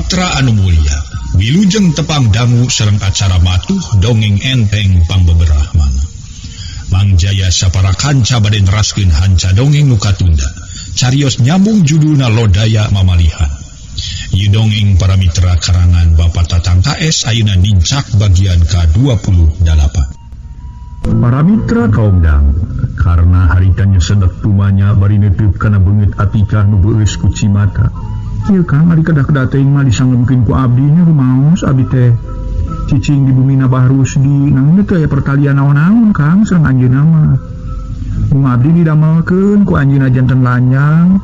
Mitra anu mulia, wilujeng tepang dangu sareng acara matuh dongeng enteng pangbeberahmana. Mang Jaya sapara kanca bade neraskeun hanca dongeng nu katunda. Carios nyambung judulna Lodaya Mamalihan. Ieu dongeng para mitra karangan Bapak Tatang KS ayeuna nincak bagian ke-28. Para mitra kaum dangu, karena haritanya sedek tumanya bari neuteub kana beungeut Atikah nu beueus ku Cimata. Ieu Kang ari kedah-kedah teuing mah disanggeukeun ku abdi nya rumaos abdi teh cicing di bumi Abah Rusdi nang teu aya pertalian naon-naon Kang sareng anjeunna mah. Mung abdi didamelkeun ku anjeunna janten lanyang,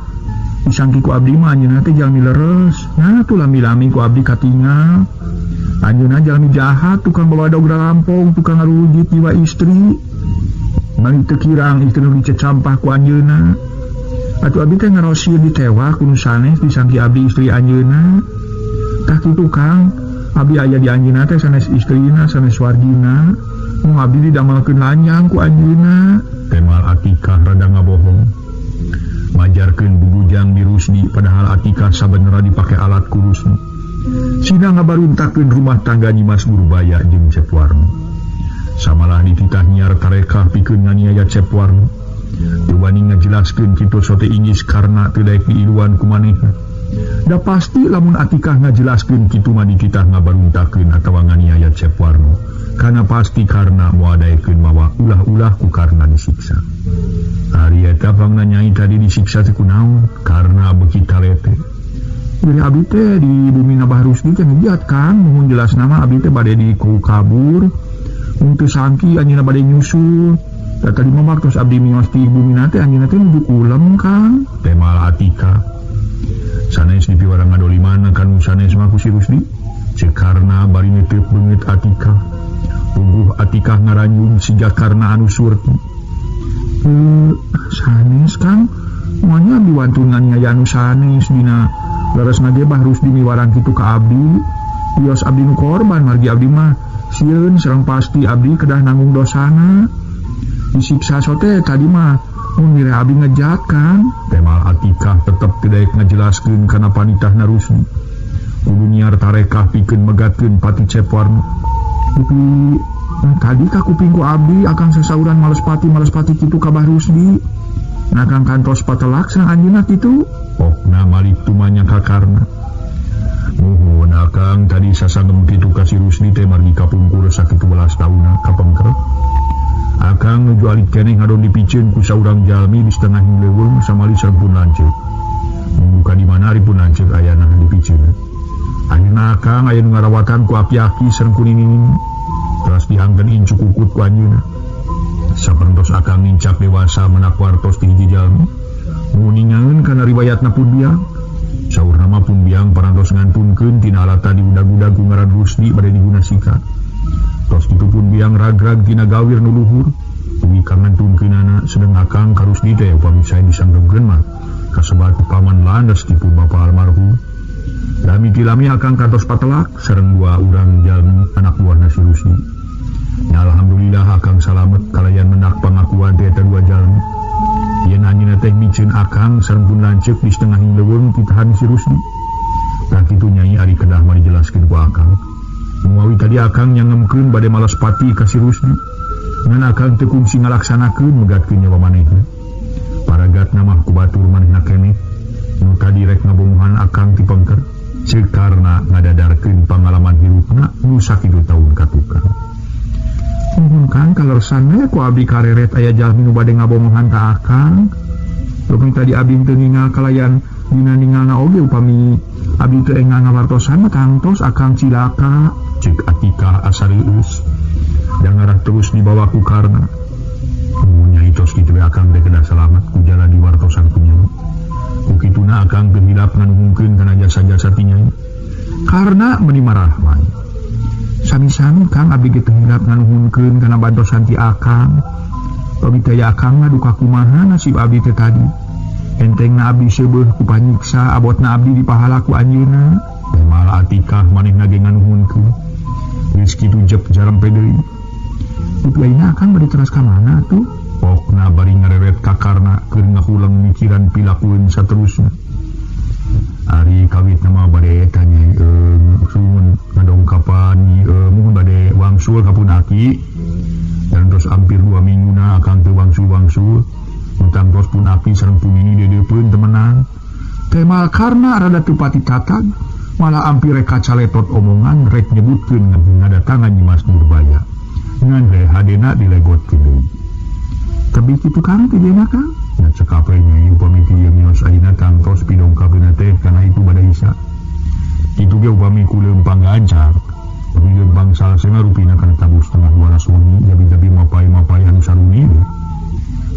disangki ku abdi mah anjeunna teh jalmi leres. Nah tu lami-lami ku abdi katingal. Anjeunna jalmi jahat, tukang bawa dogra lampong, tukang ngarujit jiwa istri. Mari teu kirang istri nu dicet sampah ku anjeunna. Atuh abdi teh ngarosieu ditewak ku nu sanes disangki abdi istri anjeunna. Tah kitu Kang, abdi aya di anjeunna teh sanes istrina, sanes wargina. Mung abdi didamelkeun lanyang ku anjeunna. Temal Atikah rada ngabohong. Majarkeun bubujang di Rusdi padahal Atikah sabenerna dipake alat ku Rusdi. Sina ngabaruntakeun rumah tangga Nyi Mas Gurbaya jeung Cep Warno. Samalah dititah nyiar tarekah pikeun nganiaya Cep Warno. Teu wani ngajelaskeun kitu sote ingis karna teu daek diiluan ku manehna. Da pasti lamun Atikah ngajelaskeun kitu mah dititah ngabaruntakeun atawa nganiaya Cep Warno. Kana pasti karna moal daekeun mawa ulah-ulah ku karna disiksa. Ari eta pangna nyai tadi disiksa teh kunaon? Karna beuki talete. Jadi abdi teh di bumi Abah Rusdi teh ngejat Kang, mun jelas nama abdi teh bade di kabur. Mun teu sangki anjeunna bade nyusul. Da tadi mah waktos abdi mios di bumi teh anjeunna teh nuju kulem Kang. Temal Atikah. Sanes di piwarang ngadolimana kan sanes mah ku si Rusdi. Cekarna bari neuteub beungeut Atikah. Tungguh Atikah ngaranjung si Jakarna anu surti. Sanes Kang, moalnya abdi wantun nganiaya anu sanes dina leresna ge Bah Rusdi miwarang kitu ka abdi. Bios abdi nu korban margi abdi mah sieun sareng pasti abdi kedah nanggung dosana. Disiksa sote tadi mah mun mire abdi ngejat Kang. Temal Atikah tetep teu daek ngajelaskeun kana panitahna Rusdi. Kudu nyiar tarekah pikeun megatkeun pati Cep Warno. Tapi tadi ka kuping ku abdi akang sasauran males pati kitu ka Bah Rusdi. Nah Kang kantos patelak sareng anjeunna kitu. Pokna malik tumanya kakarna. Nuhun akang tadi sasangem kitu ka si Rusdi teh margi kapungkur sakitu belas tauna kapengker. Akang nuju alik keneh ngadon dipicieun ku saurang jalmi di setengah leuweung samali sareng pun lanceuk. Muka di mana ari pun lanceuk ayana dipicieun. Ayeuna akang aya nu ngarawatan ku aki-aki sareng kuning-kuning. Teras diangkeun incu kukut ku anjeunna. Sapertos akang nincak dewasa menak wartos ti hiji jalmi. Nguningaeun kana riwayatna pun biang. Saurna mah pun biang parantos ngantunkeun tina alat tadi udag-udag ku ngaran Rusdi bade diguna sikat. Tos kitu pun biang ragrag tina gawir nu luhur. Dugi ka ngantunkeunana sedeng akang ka Rusdi teh upami sae disanggeukeun mah kasebat ku paman landes ti pun bapa almarhum. Lami-lami akang kantos patelak sareng dua urang jalmi anak buahna si Rusdi. Ya alhamdulillah akang salamet kalayan mendak pangakuan teh eta dua jalmi. Yen anjeunna teh micieun akang sareng pun lanceuk di setengah leuweung pitahan si Rusdi. Tah kitu nyai ari kedah mah dijelaskeun ku akang. Muawi tadi akang nyangemkeun bade malas pati ka si Rusdi. Ngan akang teu kungsi ngalaksanakeun megatkeun nyawa manehna. Paragatna mah ku batur manehna keneh. Nu tadi rek ngabomohan akang ti pengker. Cekarna ngadadarkeun pangalaman hirupna nu sakitu taun katukang. Nuhun Kang kalersan ku abdi kareret aya jalmi nu bade ngabomohan ka akang. Upami tadi abdi teu ningal kalayan dina ningalna oge upami abdi teu engal ngawartosan mah tangtos akang cilaka. Ceuk Atikah asarius. Jangarah terus dibawa ku karna. Nyai tos kitu akang teh kedah salamet ku jala diwartosan ku nyai. Ku kituna akang gembirap nganuhungkeun kana jasa-jasa ti nyai. Karna meuni marahman. Sami-sami Kang abdi ge teu hirap nganuhunkeun kana bantosan ti akang. Abdi teh akang mah duka kumaha nasib abdi teh tadi. Entengna abdi seubeuh ku panyiksa, abotna abdi dipahala ku anjeunna. Temal Atikah manehna ge nganuhunkeun. Geus kitu jep jarempe deui. Tapi ayeuna akang bade teras ka mana atuh? Pokna bari ngareret ka karna keur ngahuleng mikiran pilakueun saterusna. Ari kawit nama bade tanya sun ngadongkapan mun bade wangsul kapunaki dan terus hampir 2 minggu na akan teu wangsul utang terus punaki sareng punini dedepeun temenan temal karena rada teu pati tatag malah hampir rek kacaletot omongan rek nyebutkeun ngadatangan Nyimas Nurbaya ngan hadena dilegotkeun deui tapi kitu Kang teh dina Kang nya cekapenya upami kieu mios ayeuna tangtos pidongkapeuna teh kana itu bada isa itu ge upami ku leumpang gancang tapi leumpang salsena rupina kana tabus setengah 200 wengi jabi-jabi mapai anu saruni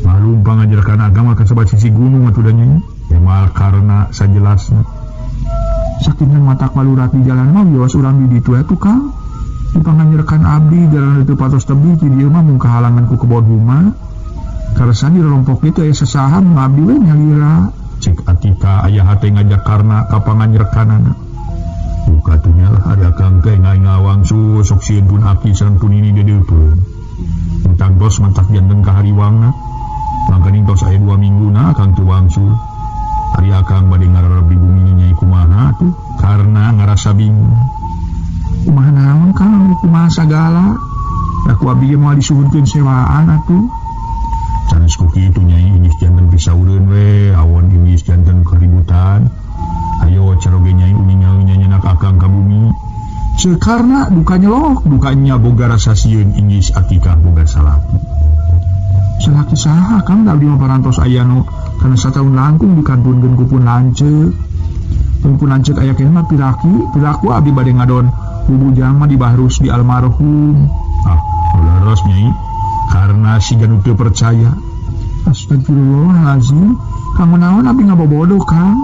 malumpang ngajarkan agama kasebat sisi gunung atuh da nyanyi emal karena sajelasna sakingan mata kalurat di jalan mah wios urang di ditu atuh Kang dipanganjerkan abdi jalan itu patos tebi ki dieu mah mun kahalangan ku kebon rumah karasan di rompok itu aya sasahan ngabdi we nyalira cek Atika aya hate ngajak karena kapangan nyerkanana bukatunya lah ada Kang teh ngawangsu sok sieun pun aki sareng punini dedepeun utang tos mentak janten ka hariwangna mangkaning tos aya 2 mingguna Kang teu wangsul ari akang bade ngarerebi bumi nyai kumaha tuh karena ngarasa bingung kumaha naon Kang kumaha sagala da ku abdi moal disuhunkeun sewaan atuh sanes ku kitu nyai geus janten pisaureun we awon geus janten keributan ayo caroge nyai uning nyanyenak akang ka bumi sekarna dukanya boga rasa sieun inggis Atikah boga salaki saha Kang da abdi mah parantos aya nu kana sataun langkung dikantunkeun ku pun lanceuk pun lanceuk aya keneh mah piraku abdi bade ngadon bubujang mah dibahrus di almarhum leres nyai karena si ganu teu percaya astagfirullahalazim Kang naon abdi ngabobodoh Kang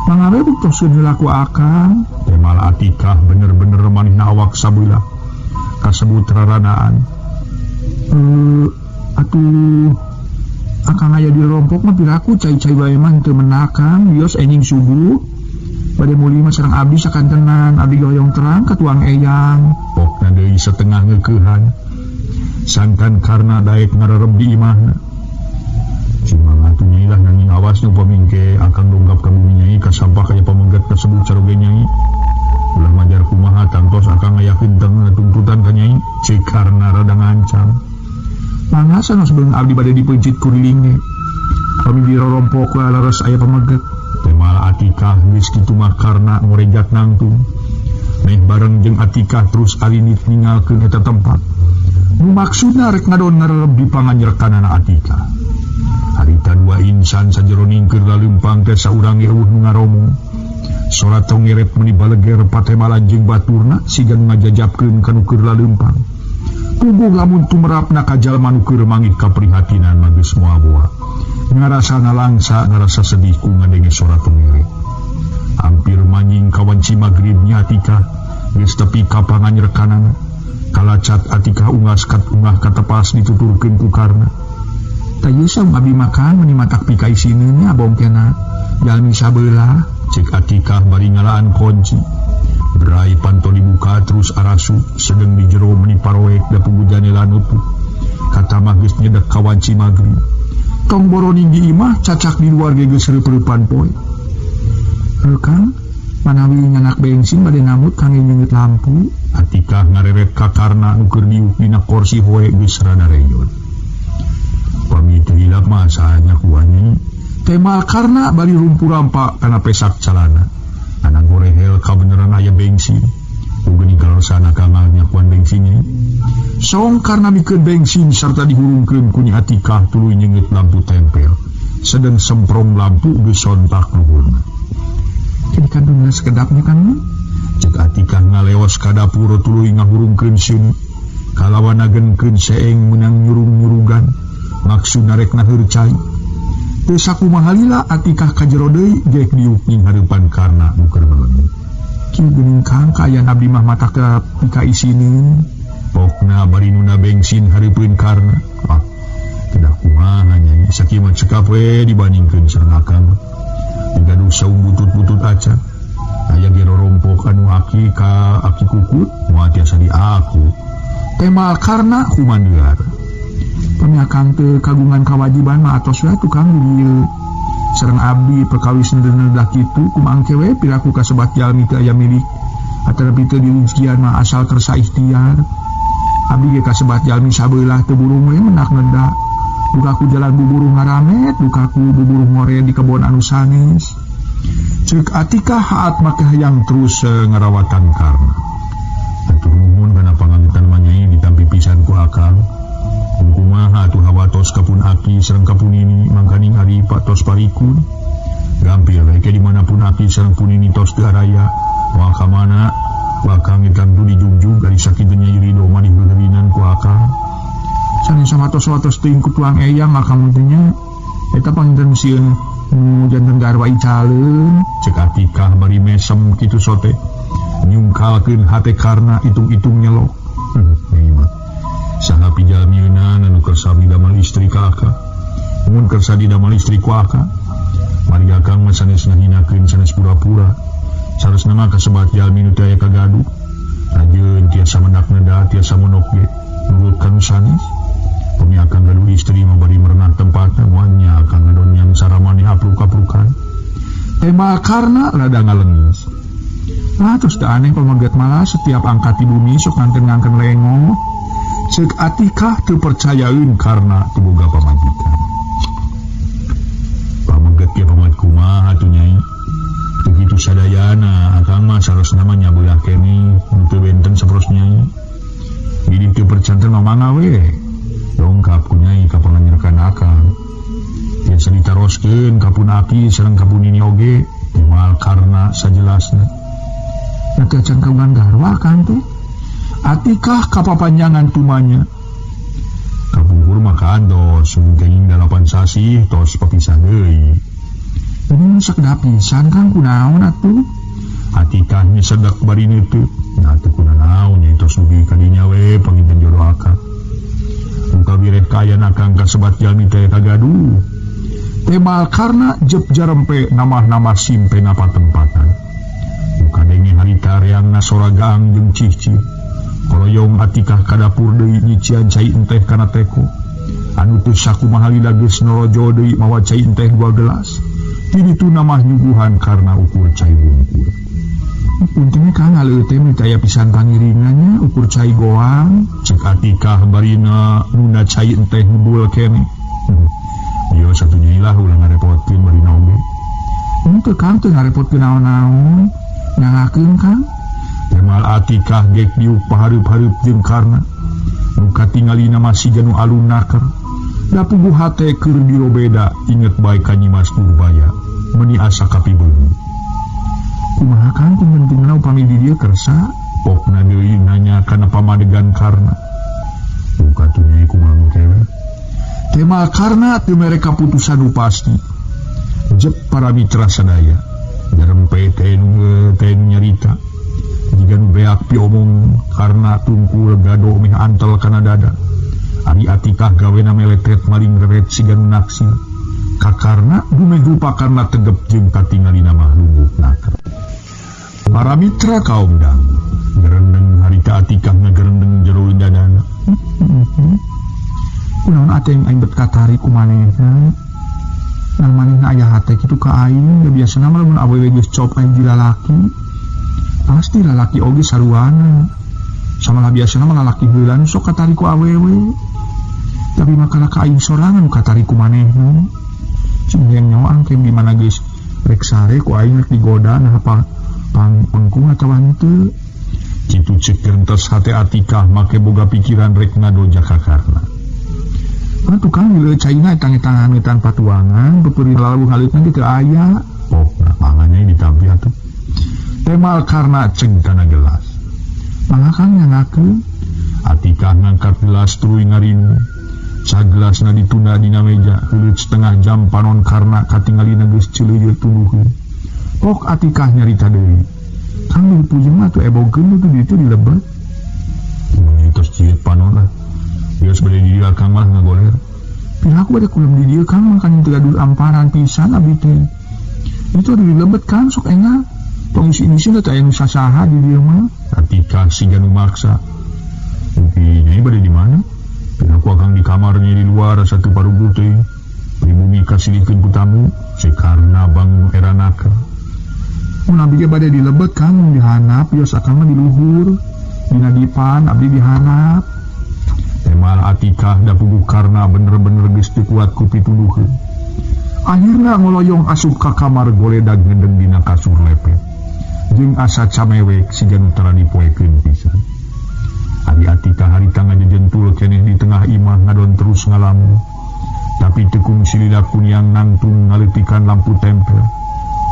mangawe buktoskeun heula ku akang temal Atikah bener-bener manehna awak sabeula kasebut raranaan atuh akang aya di rompok mah piraku cai-cai bae mah teu menakang wios enjing subuh bade muli mah sareng abdi sakantenan abdi goyong terang ka tuang eyang pokna deui setengah ngeukehan santan karena daek ngarereb di imahna cuma atuh nyai lah nanging awas nu pamingke akan donggap ka bumi nyai kasampah kaya pamengget kasebut caroge nyai ulah majar kumaha tangtos akang ngayakeun tengah tuntutan ka nyai cik karena rada ngancam mangga sanes beung abdi bade dipeujit kuriling kami di rompok laras aya pamengget temal Atikah geus kitu mah karena ngorejat nangtung meh bareng jeung Atikah terus alinit ninggalkeun eta tempat nu maksudna rek ngadon ngarereb di panganjerkanana Atikah harita 2 insan sajeroning keur laleumpang teh saurang eueuh nu ngaromong salat tong ngerep meni baleger patemal jeung baturna sigan ngajajabkeun kanu keur laleumpang puguh lamun tumrapna ka jalma nu keur mangih kaprihatinan mah geus moal boa ngarasana langsa ngarasa sedih ku ngadenge salat tong ngerep hampir manying kawanci magribnya Atikah geus tepi ka panganjerkanana kalacat Atikah ungah katepas dituturkeun ku karna tayeu saung abdi makan meni matak pika isineunnya bongkena jalmi sabeula cek Atikah bari ngalaan kunci berai panto dibuka terus arasu sedeng di jero meni paroek da pugujane lanutu kata mah geus nyedek kawanci magrib tong boroning di imah cacak di luar ge geus reup-reupan poe Kang manawi nyanak bensin bade namut kangge nyeungeut lampu Atikah ngareret ka karna nu keur diuk dina kursi hoe geus rada reyon pami teu hilap mah saanya kuanya temal karna bali rumpur rampa kana pesak calana ana gorehel ka beneran aya bensin ugeuni kalosana kangal nyakuan bensinnya song karna mikeun bensin sarta dihurungkeun ku Nyi Atikah tuluy nyeungeut lampu tempel sedeng semprong lampu geus sontak luhurna jadi kandungna sekedapnya kan cek Atikah ngaleos ka dapur tuluy ngahurungkeun seun kalawanagenkeun seeng menang nyurung-nyurugan maksud narek nahurcai teu sakumaha lila Atikah ka jero deui geuk diuk ning hareupan karna nu keur melengit kieu geuning Kang kaayaan abdi mah mata ka pika isineun pokna bari nuna bensin hareupeun karna tidak kumaha nya sakieu mah cekap we dibandingkeun sareng akang gaduh saung butut-butut acan aya ge rompok anu aki ka aki kukut moal tiasa di aku temal karna kumandear pami akang teu kagungan kawajiban mah atos we tukang dieu sareng abdi perkawis nedah kitu kumangke we piraku kasebat jalmi teu aya milik atarapi teu dirizkian mah asal kersa ikhtiar. Abdi ge kasebat jalmi sabelah teu burung we menak nedah. Dukaku jalan buburung ngaramet, dukaku buburung ngore di kebon anu sanes. Ceuk Atikah haat make hayang terus ngarawatan Karna. Atur nuhun kana pangangitan manyai ditampi pisan ku akang. Kumaha atuh hawatos kapun aki sareng kapun ini mangkaning ari patos parikun. Gampil we dimanapun aki sareng punini tos teu araya. Moal ka mana bakang ikan tu dijunjung dari sakitnya irido manih bergerinan ku akang. Sanes samatos-watos teuing ku tuang eyang akang muntinya eta panginten sieun nu janten garwa icaleun. Ceuk Atikah bari mesem kitu sote nyungkalkeun hate Karna itung-itung nyelok. Saha pijalmieuna anu kersa didamel istri ka aka. Mun kersa didamel istri ku aka, mari akang mah sanes ngahinakeun sanes pura-pura. Saresna mah kasebat jalmi nu teu aya kagaduh. Ajeun tiasa mendak neda, tiasa monok ge. Nurut kanu sanes. Pemi akang gaduh istri mah bari merenah tempatna moalnya akang ngadonyang saramane apruk-aprukan. Tema Karna rada ngalengis. Terus teu aneh pamaget malah setiap angkat di bumi sok ngangkeun lengo. Ceuk Atikah teu percayaeun Karna teu boga pamajikan. Pamaget ge pamaget kumaha atuh nyai. Begitu sadayana akang mah saresna mah nyabelah kene nu teu benten saperos nyai. Jadi teu percanten mamanga we. Dongkap ku nyai ka panganyerkan akang. Tiasa ditaroskeun kapun aki sareng kapun ini oge moal Karna sajelasna. Teu acan kagungan garwa kan teh. Atikah kapapanjangan tumanya. Kapungkur maka andos mungkin 8 sasi tos papisah deui. Ini sakedah pisan Kang kunaon atuh? Atikah nya sedak bari neuteut. Nah teu kunaon nya tos dugi ka dinya we panginten jodoh akang. Muka bireh kayan akang kasebat jalmi teh kagaduh. Temal Karna jep jarempe namah-namah simpe napa tempatan. Muka denge harita reangna soragang jeung cicih. Koroyong Atikah ka dapur deui nyician cai enteh kana teko. Anu teu sakumaha lila geus norojo deui mawa cai enteh 2 gelas. Ti ditu namah nyuguhan Karna ukur cai bungkur. Puntennya Kang aleueu teh mitaya pisan pangiringannya ukur cai goang. Ceuk Atikah barina nunda cai enteh ngebul kene. Ieu satunya ilah ulah ngarepotkeun barina oge. Henteu Kang teu ngarepotkeun naon-naon. Nyangakeun Kang. Temal Atikah gek diuk pahareup-hareup jeung Karna. Nu katingalina masih janu alun naker. Da puguh hate keur dirobeda inget bae ka Nyi Mas Purbaya. Meuni asa kapibeung. Kumaha Kang pentingna upami di dieu kersa? Pokna deui nanya kana pamadegan Karna. Buka tuh nyai kumaha kewe. Temal Karna teu mere kaputusan nu pasti. Jep para mitra sadaya. Jarempe teh nu nyarita. Jika nu beak piomong Karna tungkul gado meh antel kana dada. Ari Atikah gawena meletret maling reret siga nu naksir. Ka Karna dumeh rupa Karna tegep jeung katingalina mah lungguh naker. Para mitra kaum dang gerendeng harita Atikah ngagerendeng jero dadana. Kunaon ate aing bet katari ku manehna. Nang manehna aya hate kitu ka aing, biasana mah mun awewe geus cop aing lalaki. Pasti lalaki oge saruana. Sama lah biasana mah lalaki heula nu sok katari ku awewe. Tapi makala ka aing sorangan katari ku manehna. Cingeng nyawa angkem di mana geus rek sare ku aing rek digoda nah pangkung atawa henteu. Kitu ceuk gentes hate Atikah make boga pikiran rek ngadoja ka Karna. Tukang mileuh caina tang-tangan tanpa tuangan beupeuri lalu haleutna teu aya. Pokna mangannya ditampi atuh. Temal Karna ceng kana gelas. Mangga Kang nyangakeun. Atikah ngangkat gelas tuluy ngarindu. Sagelasna ditunda dina meja. Heuleut setengah jam panon Karna katingalina geus ceuleuyeut tunduhkeun. Pok Atikah nyarita deui. Kang di pujeng mah tuh ebogeun tuh ditu dilebet. Mun tos cieut panon lah. Geus bade di dieu Kang mah ngagoler. Pihak bade kulem di dieu Kang mangkanya teu gaduh amparan pisan abdi teh. Itu dilebet Kang sok enggak. Pengisi-ngisi teh aya nu sasaha di dieu mah. Atikah siga nu maksa. Tapi nyai bade di mana? Pinaku akang di kamarnya di luar satu parugu teh. Pribumi kasilikeun ku tamu. Sekarna bangun eranaka. Mun abdi ge bade dilebet Kang dihanap yos akang mah di luhur. Dina dipan abdi dihanap. Temal Atikah da puguh karna bener-bener geus teu kuat ku pituduheun. Akhirna ngoloyong asup ka kamar goledag ngedeng dina kasur lepet. Jeung asa camewek siga nu tara dipoekeun pisan. Ari Atikah harita ngajejentul keneh di tengah imah ngadon terus ngalamun. Tapi tekung silila kuniang nangtung ngaletikan lampu tempel.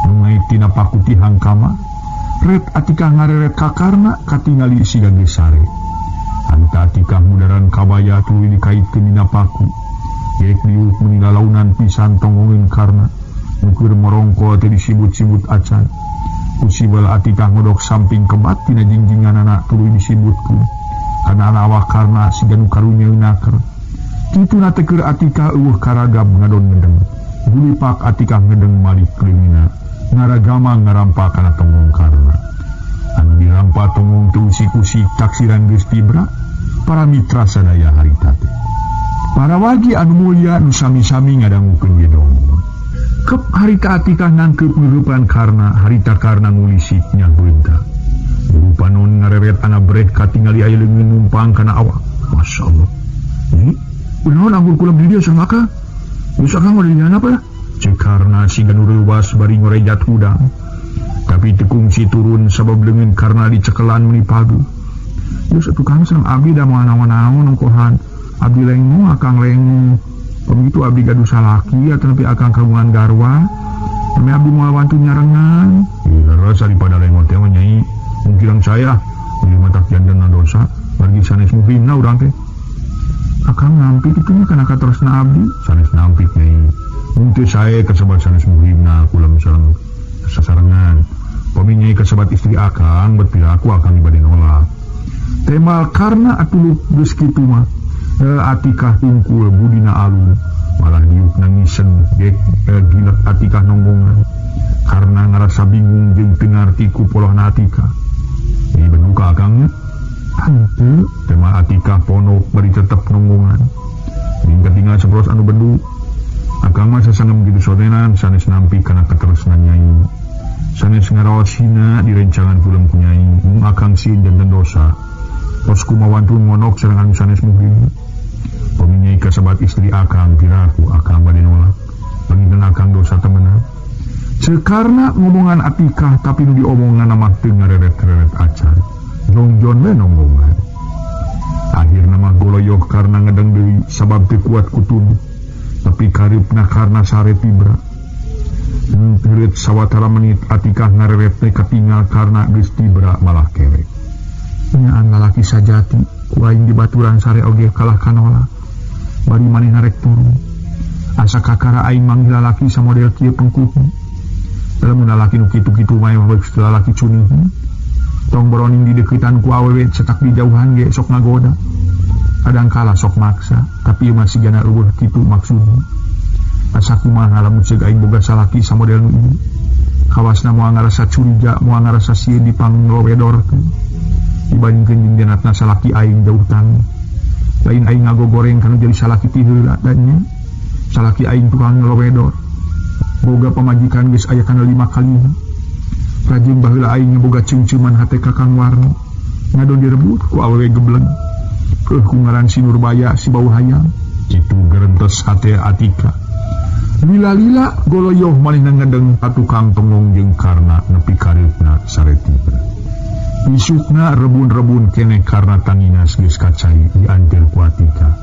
Nungai tina pakutihang kamar. Red Atikah ngareret kakarna katingali siga geus sare. Anta Atikah mudaran kabaya tuluy dikaitkeun dina paku. Yek diuk meninggalaunan pisan tonggongeun karna nukur morongko teh disibut-sibut acan. Usibal Atikah ngodok samping kebat tina jingjinganana tuluy disibutkeun. Kana awak karna siga nu karunyeunnaker. Kituna teh keur Atikah eueuh karagam ngadon ngedeng. Gulipak Atikah ngedeng malik keulingna. Ngaragama ngarampa kana tongong karna. Anu dirampa tongong teu usik-usik taksiran geus tibra para mitra sadaya harita teh. Para wagi anu mulia nu sami-sami ngadangukeun gedong. Kep harita Atikah nangkeup ngeurupan karna harita karna ngulisik nyaheunta. Berupa non ngareret ana breh katingali aya leungeun numpang kana awak. Masyaallah. Ini unaon anggur kula di dieu sangaka? Geus akang mah dina apa? Cek karna siga nu reuwas bari ngorejat hudang. Tapi teu kungsi turun sabab leungeun karna dicekelan meuni padu. Geus atuh Kang sareng abdi da moal naon-naon ongkohan. Abdi lengo akang lengo. Begitu abdi gaduh salaki atapi akang kagungan garwa. Tapi abdi moal wantu nyarengan. Leres daripada lengo teh nyai. Mungkin saya di mata jandan dosa bagi sanes muhrimna urang teh. Akang ngampik itu nya kana katresna abdi. Sanes nampik nyai. Mungkin saya kasabat sanes muhrimna kula misalnya sasarengan. Pami nyai kasabat istri akang bet piraku akang ibade nolak. Temal karna atuh geus kitu mah. Atikah tungkul budina alun malah diuk nangisen dek gilek Atikah nonggongan karena ngarasa bingung jeung teu ngarti ku polohna Atikah. Ini benuka akangnya henteu tema Atikah ponok bari tetep nonggongan. Hingga tinggal sepros anu bendu akang mah sasangem kitu sotenan sanes nampi kana katerusna nyai. Sanes ngaraosina di rencangan film ku nyai mung akang sieun janten dosa. Pos kumawantun ngonok sareng anu sanes muhrim. Paminyai kasabat istri akang piraku akang bade nolak. Panginten akang dosa temenan. Sekarna ngomongan Atikah tapi nu diomongan mah teu ngareret-reret acan. Nongjon we nonggongan. Akhirna mah goloyok karna ngedeng deui sabab teu kuat kutuduh. Tapi karibna karna sare tibra. Teureut sawatara menit Atikah ngareret teh katinggal karna geus tibra malah kerek. Nyaan lalaki sajati ku aing di baturan sare oge kalah kanolak. Bari manehna rek turun. Asa kakara aing manggil lalaki samodel kieu pengkuhu. Lamun lalaki nu kitu-kitu mah beuk lalaki cuning. Tong boroning di deukeutan ku awewe cetak di jauhan ge sok ngagoda. Kadangkala sok maksa, tapi ieu masih gana eueuh kitu maksudna. Asa kumaha lamun ceuk aing boga salaki samodel nu ieu. Kawasna moal ngarasa curiga, moal ngarasa sieun dipanglowedorkeun. Dibandingkeun jeung janatna salaki aing jauh tang. Lain aing ngagogoreng kana jadi salaki ti heula dannya. Salaki aing tukang ngelowedor. Boga pamajikan geus aya kana 5 kalina. Rajin baheula aing boga cingcuman hate Kakang Warno. Ngadon direbut ku awewe gebleng. Keuh ku ngaran si Nurbaya si bau hayang. Kitu gerentes hate Atikah. Lila-lila goloyoh manehna ngedeng tukang tongong jeung karna nepi kareupna sare tibra. Isukna rebun-rebun kene karena tanginas geus kacai dianjeul ku Atikah.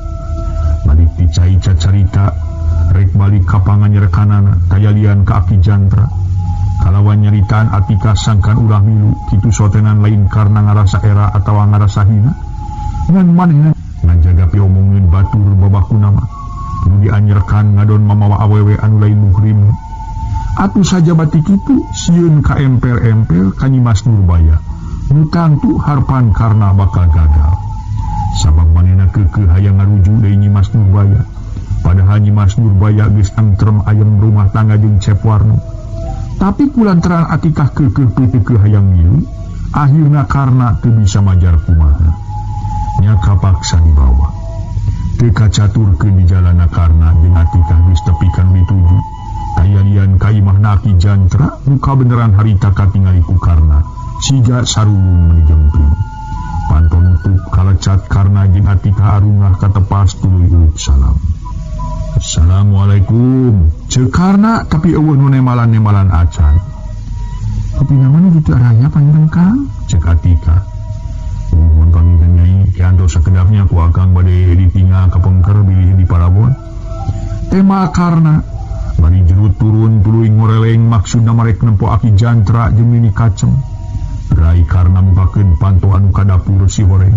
Balik dicai cacarita rek balik ka panganyerekanana tayalian ka Aki Jantra. Kalawan nyeritaan Atikah sangkan ulah milu kitu sotenan lain karena ngarasa era atawa ngarasa hina. Ngan manehna ngajaga piomongkeun batur babakuna mah nu dianyerkan ngadon mamawa awewe anu lain muhrim. Atuh saja batik kitu sieun ka emper-emper ka Nyi Mas Nurbaya. Nutangtu harpan karena bakal gagal. Sabab manehna keukeuh hayang ngaruju deui Nyi Mas Nurbaya. Padahal Nyi Mas Nurbaya geus tentrem ayem rumah tangga jeung Cep Warno. Tapi kulantaran Atikah keukeuh teu hayang milu, akhirna karna teu bisa majar kumaha. Nya kapaksa dibawa. Teu kacaturkeun di jalana karna jeung Atikah geus tepikan dituju. Tayalian Aki Jantra muka beneran harita katingali ku Karna siga sarulung menijempling panton nutup kalecat Karna jeung Atika arungah katepas tuluy uluk salam. Assalamualaikum ceu Karna tapi eueuh nu nemalan-nemalan acan. Kopi naman gitu raya panjang Kang cek Atika. Mohon kami Nyai kianto sakedarnya ku akang bade ditinggal kapengker bilih di Parabon. Tema Karna bari jerut turun tuluy ngoreleng maksudna marek nempo Aki Jantra jeung Nini Kacem. Rai Karna mukakeun panto anu ka dapur si horeng.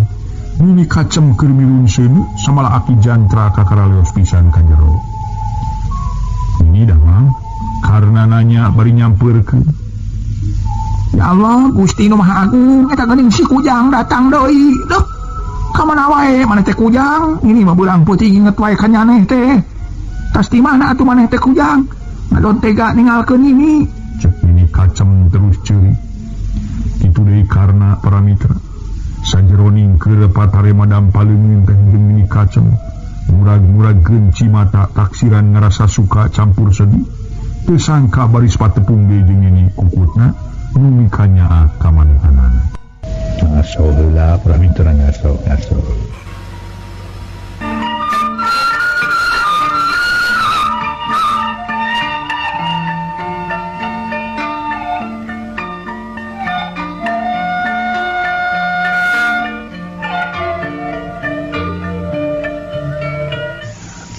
Nini Kacem keur milunseun samala Aki Jantra kakaraleos pisan ka jero. Ini dah Mang Karna nanya bari nyampeurkeun. Ya Allah, Gusti nu Maha Agung, eta geuning si Kujang datang deui. Duh, ka mana wae maneh teh Kujang? Ini mah bulang peuting inget wae ka nyaneh teh. Tas di mana atuh maneh teh Kujang? Ngadon tega ninggalkeun ini. Cek Nini Kacem terus ceuri. Kitu deui Karna para mitra. Sanjeroning keur patare madam paleungin teh jeung Nini Kacem. Murag-muragkeun cimata taksiran ngarasa suka campur sedih. Teu sangka baris patepung deui jeung Nini kukutna. Numikanya kamanuhanana. Ngaso heula para mitra ngaso.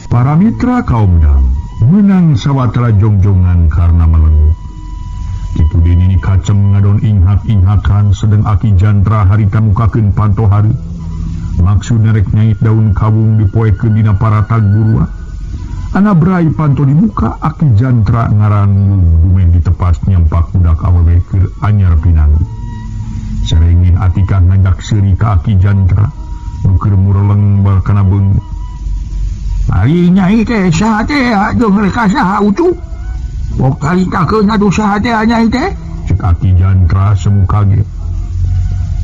Para mitra kaum dam menang sawatara jongjongan karena melengut. Kitu deui Nini Kacem ngadon inghak-inghakan sedeng Aki Jantra harita mukakeun panto hari. Maksud rek nyait daun kawung dipoekeun dina paratag burua. Ana brai panto dibuka Aki Jantra ngarangung dumeh ditepas nyampak budak awewe keur anyar pinanggi. Serengin Atika ngajak seuri ka Aki Jantra nu keur mureleng kana beung. Ari nyai teh saha teh jeung reka saha ucu? Wok talitakeun atuh saha teh nyai teh? Cek Aki Jantra semu kaget.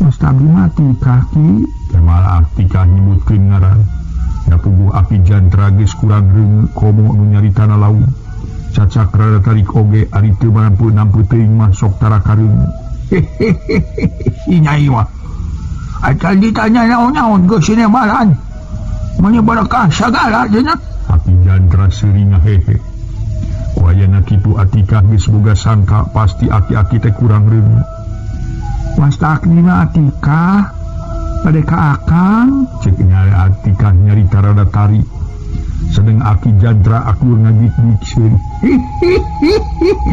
Mas tabli mati kaki. Kemal Atika nyebutkeun ngaran. Da puguh Aki Jantra geus kurang reung komo nu nyaritana laun. Cacak rada tarik oge ari teu mampu nampu teuing mah sok tara kareung. Si nyai mah. Acan ditanya naon-naon geus sinemalan. Menyebarkan sagala cenah. Aki Jantra seuri ngahehe. Wayana kitu Atika geus boga sangka pasti aki-aki teh kurang reung. Mas taknina Atika bade ka akang cek nyari Atika nyarita rada tari. Sedeng Aki Jantra akur ngagik-gik seuri.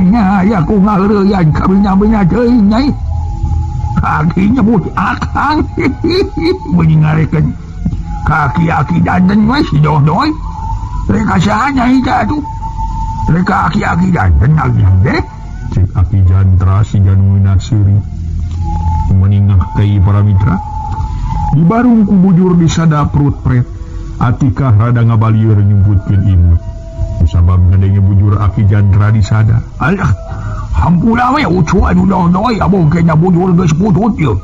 Nyai aku ngareureuyan ka benya-benya deui nyai. Aki nyebut akang. Beuni ngarekeun kaki Aki danten we si doh-doh. Reka saha nyai teh atuh? Reka aki-aki danten agian deh. Cek Aki Jantra siga nuina seuri. Meningah teh para mitra. Di barung ku bujur disada perut pret. Atika rada ngabalieur nyumputkeun imut. Kusabab ngadenge bujur Aki Jantra disada. Alah, hampura we ucu anu doh-doh abo kena bujur geus putut ye.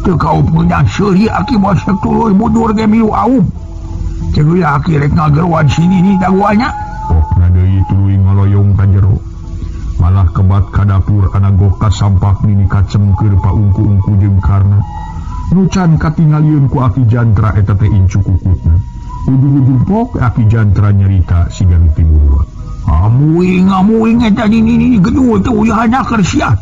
Teu kaupeunna seuri Aki masek tuluy bujur ge milu aum. Ceuk Aki rek ngagerwan sini ni daguanya. Pokna deui tuluy ngoloyong ka jero. Malah kebat ka dapur anagok ka sampak Nini Kacem keur paungku-ungku jeung Karna. Nu can katingalieun ku Aki Jantra eta teh incu kukutna. Ujug-ujug pok Aki Jantra nyarita siga nu tiburua. Amuing eta nini gedul teh uyahna keur sia.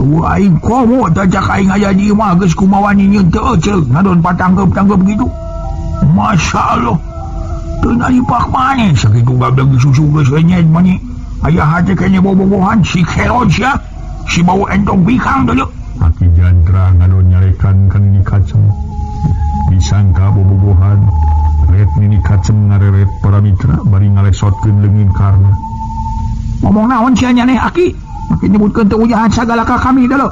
Aing komo tajak aing aya di imah geus kumaha nyieun teu ceuk ngadon patanggep-tanggep gitu. Masyaallah. Teu nalipak maneh sakitu babdag susu geus nyet mani. Aya hate kene bobogohan si kelon sia. Si bau entong bikang deuleu. Aki Jantra ngadon nyarekan ka Nini Kacem. Disangka bobogohan. Ret Nini Kacem ngareret para mitra bari ngalesotkeun leungin Karna. Ngomong naon sia nyane Aki? Makin nyebutkeun teu ujahan sagala ka kami deuleu.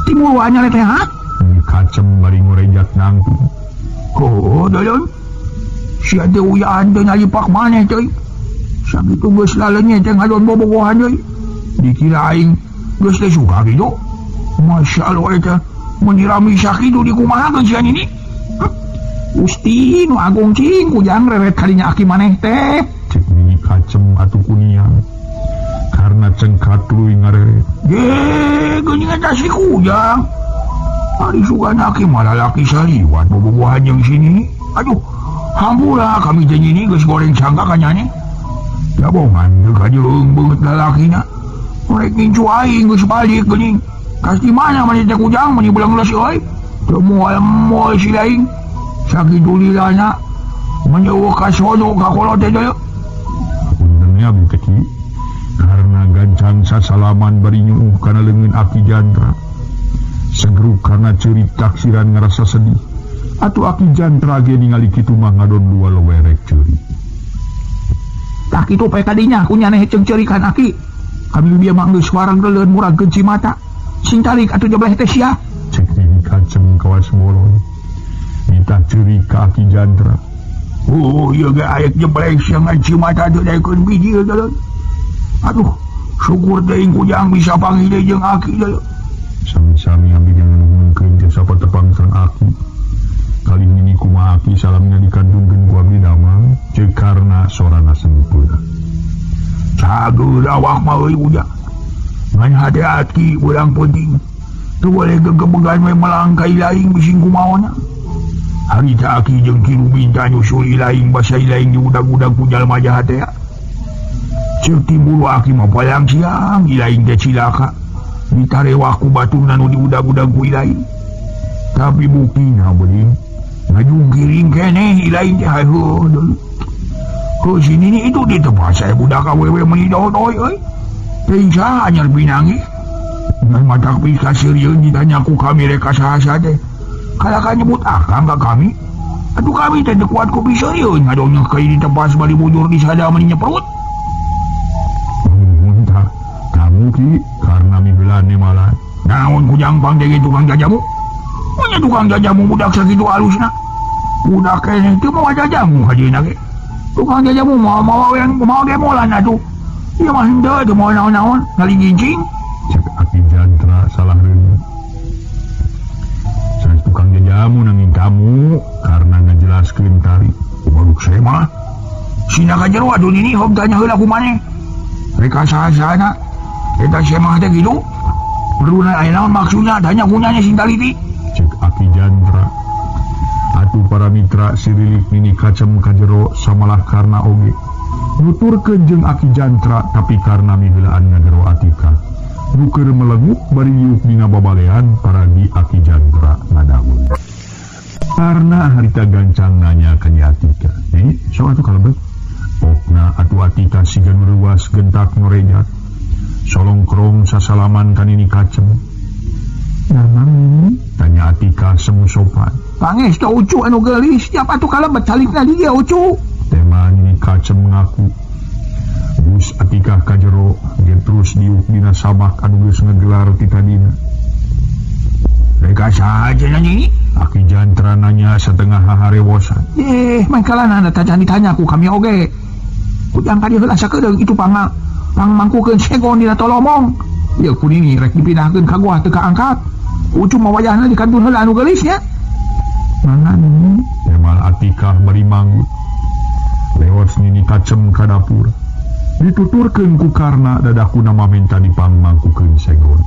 Timur wa nyane teh ha? Nini Kacem bari ngorejak nangtung. Oh, deuleu. Sia teh ujahan teu nalipak maneh teh. Sakitu geus lalenya teh ngadon bobogohan deui. Dikira aing geus teh suka kitu. Masyaallah eta menirami sakitu di kumaha geus sia nini. Gusti nu agung cing kujang reret kalinya Aki maneh teh. Cek Nini Kacem atuh kuniang. karena cengkat tuluy ngarere. Geuningan ta si Kujang. Ari sugana ki malalaki saliwat bobogohan jeung sini. Aduh, hampura kami teh ini geus goreng sangka kanyane. Jabongan teu kajeung beungeut lalakina. Rek ngincu aing geus balik geuning. Kas di mana maneh teh Kujang meni bulang geus euy. Teu moal si laing. Sakidulilana menyewa ka sono ka kolot teh deui. Puntennya abdi teh karena gancang sasalaman bari nyuuh kana leungeun Aki Jantra. Segeruk karena ceuri taksiran ngerasa sedih. Atuh Aki Jantra ge ningali kitu mah ngadon dua lewerek ceuri. Tak kitu poe kadinya aku nyaneh ceung ceurikan Aki. Kami bieu mah geus warang deuleun muragkeun Cimata. Sing tarik atuh jebleh teh sia. Cek Nini Kacem kawas bolon. Minta ceuri ka Aki Jantra. Oh iya ge aek jebleh siangan Cimata teu daekeun biji deuleun. Aduh, syukur teuing Kujang bisa panggil jeung Aki deui. Sami-sami abdi nuhunkeun jasa patepang sareng Aki. Kali ini kumaha Aki salamnya dikandungkeun ku abdi damang ceuk karna sorana sempurna. Cageul awak mah euy Kujang. Ngan hati-hati urang penting. Teu boleh gegebegan we melangkai laing bising kumaona. Harita Aki jeung Kiru minta nyusul ilaing basa ilaing di udag-udag ku jalma jahat teh. Ceuk timbul Aki mah palang siang ilaing teh cilaka. Ditarewah ku batur nanu di udag-udag ku ilaing. Tapi buktina beuring ngajungkiring keneh ilaing teh heuh deui. Ku sini ni itu di tempat saya budak awewe meuni dodoy euy. Teuing saha anyar binangi. Ngan matak pika sirieun ditanya ku kami rek saha teh. Kalaka nyebut akang ka kami. Atuh kami teh teu kuat ku biseureun ngadongnya ka di tempat bari bujur di sada meuni nyeprut. Kamu ki karena mibelane malah naon Kujang pangdege tukang jajamu. Punya tukang jajamu budak sakitu alusna. Budak keneh teu mau jajamu hajina ge. Tukang jajamu mau yang mau ge molan atuh. Ieu mah henteu teu mau naon-naon ngali gincing. Cek Aki Jantra salah reuneuh. Sanes tukang jajamu nanging kamu karena ngajelaskeun tari. Baruk saya mah sina ka jero atuh nini hog tanya heula ku maneh. Reka saha-sahana eta semah teh kitu. Perluna aya naon maksudna tanya kunyanya sing taliti. Cek Aki Jantra. Atuh para mitra sirilik Nini Kacem ka jero samalah karna oge. Nuturkeun jeung Aki Jantra tapi karna miheulaan ngajero Atika. Nu keur melengup bari yuuk dina babalean para di Aki Jantra ngadagun. Karna harita gancang nanya ka Atika. Sok atuh kalebet. Pokna atuh Atika sigan ruas gentak norejat. Solongkrong sasalaman ka Nini Kacem. Namang ini? Tanya Atika semu sopan. Pangestu ucu anu geulis, siapa tuh kalebet calikna dia ucu. Tema Nini Kacem mengaku. Gus Atika ka jero gen terus diuk dina sabak anu geus ngegelar ti tadina. Reka saja nanya ini? Aki Jantra nanya setengah haharewosan. Main kalana tanya ditanya ku kami oge. Kujang ka dieu heula sakedeung itu mangkukeun segon dina tolomong. Ieu kunini rek dipindahkeun ka gua teu kaangkat. Ucu mah wayahna dikantun heula anu geulis nya. Mangan ini? Temal Atika bari manggut. Lewat Nini Kacem ka dapur. Dituturkeun ku karna dadakuna mamenta dipangmangkukeun segon.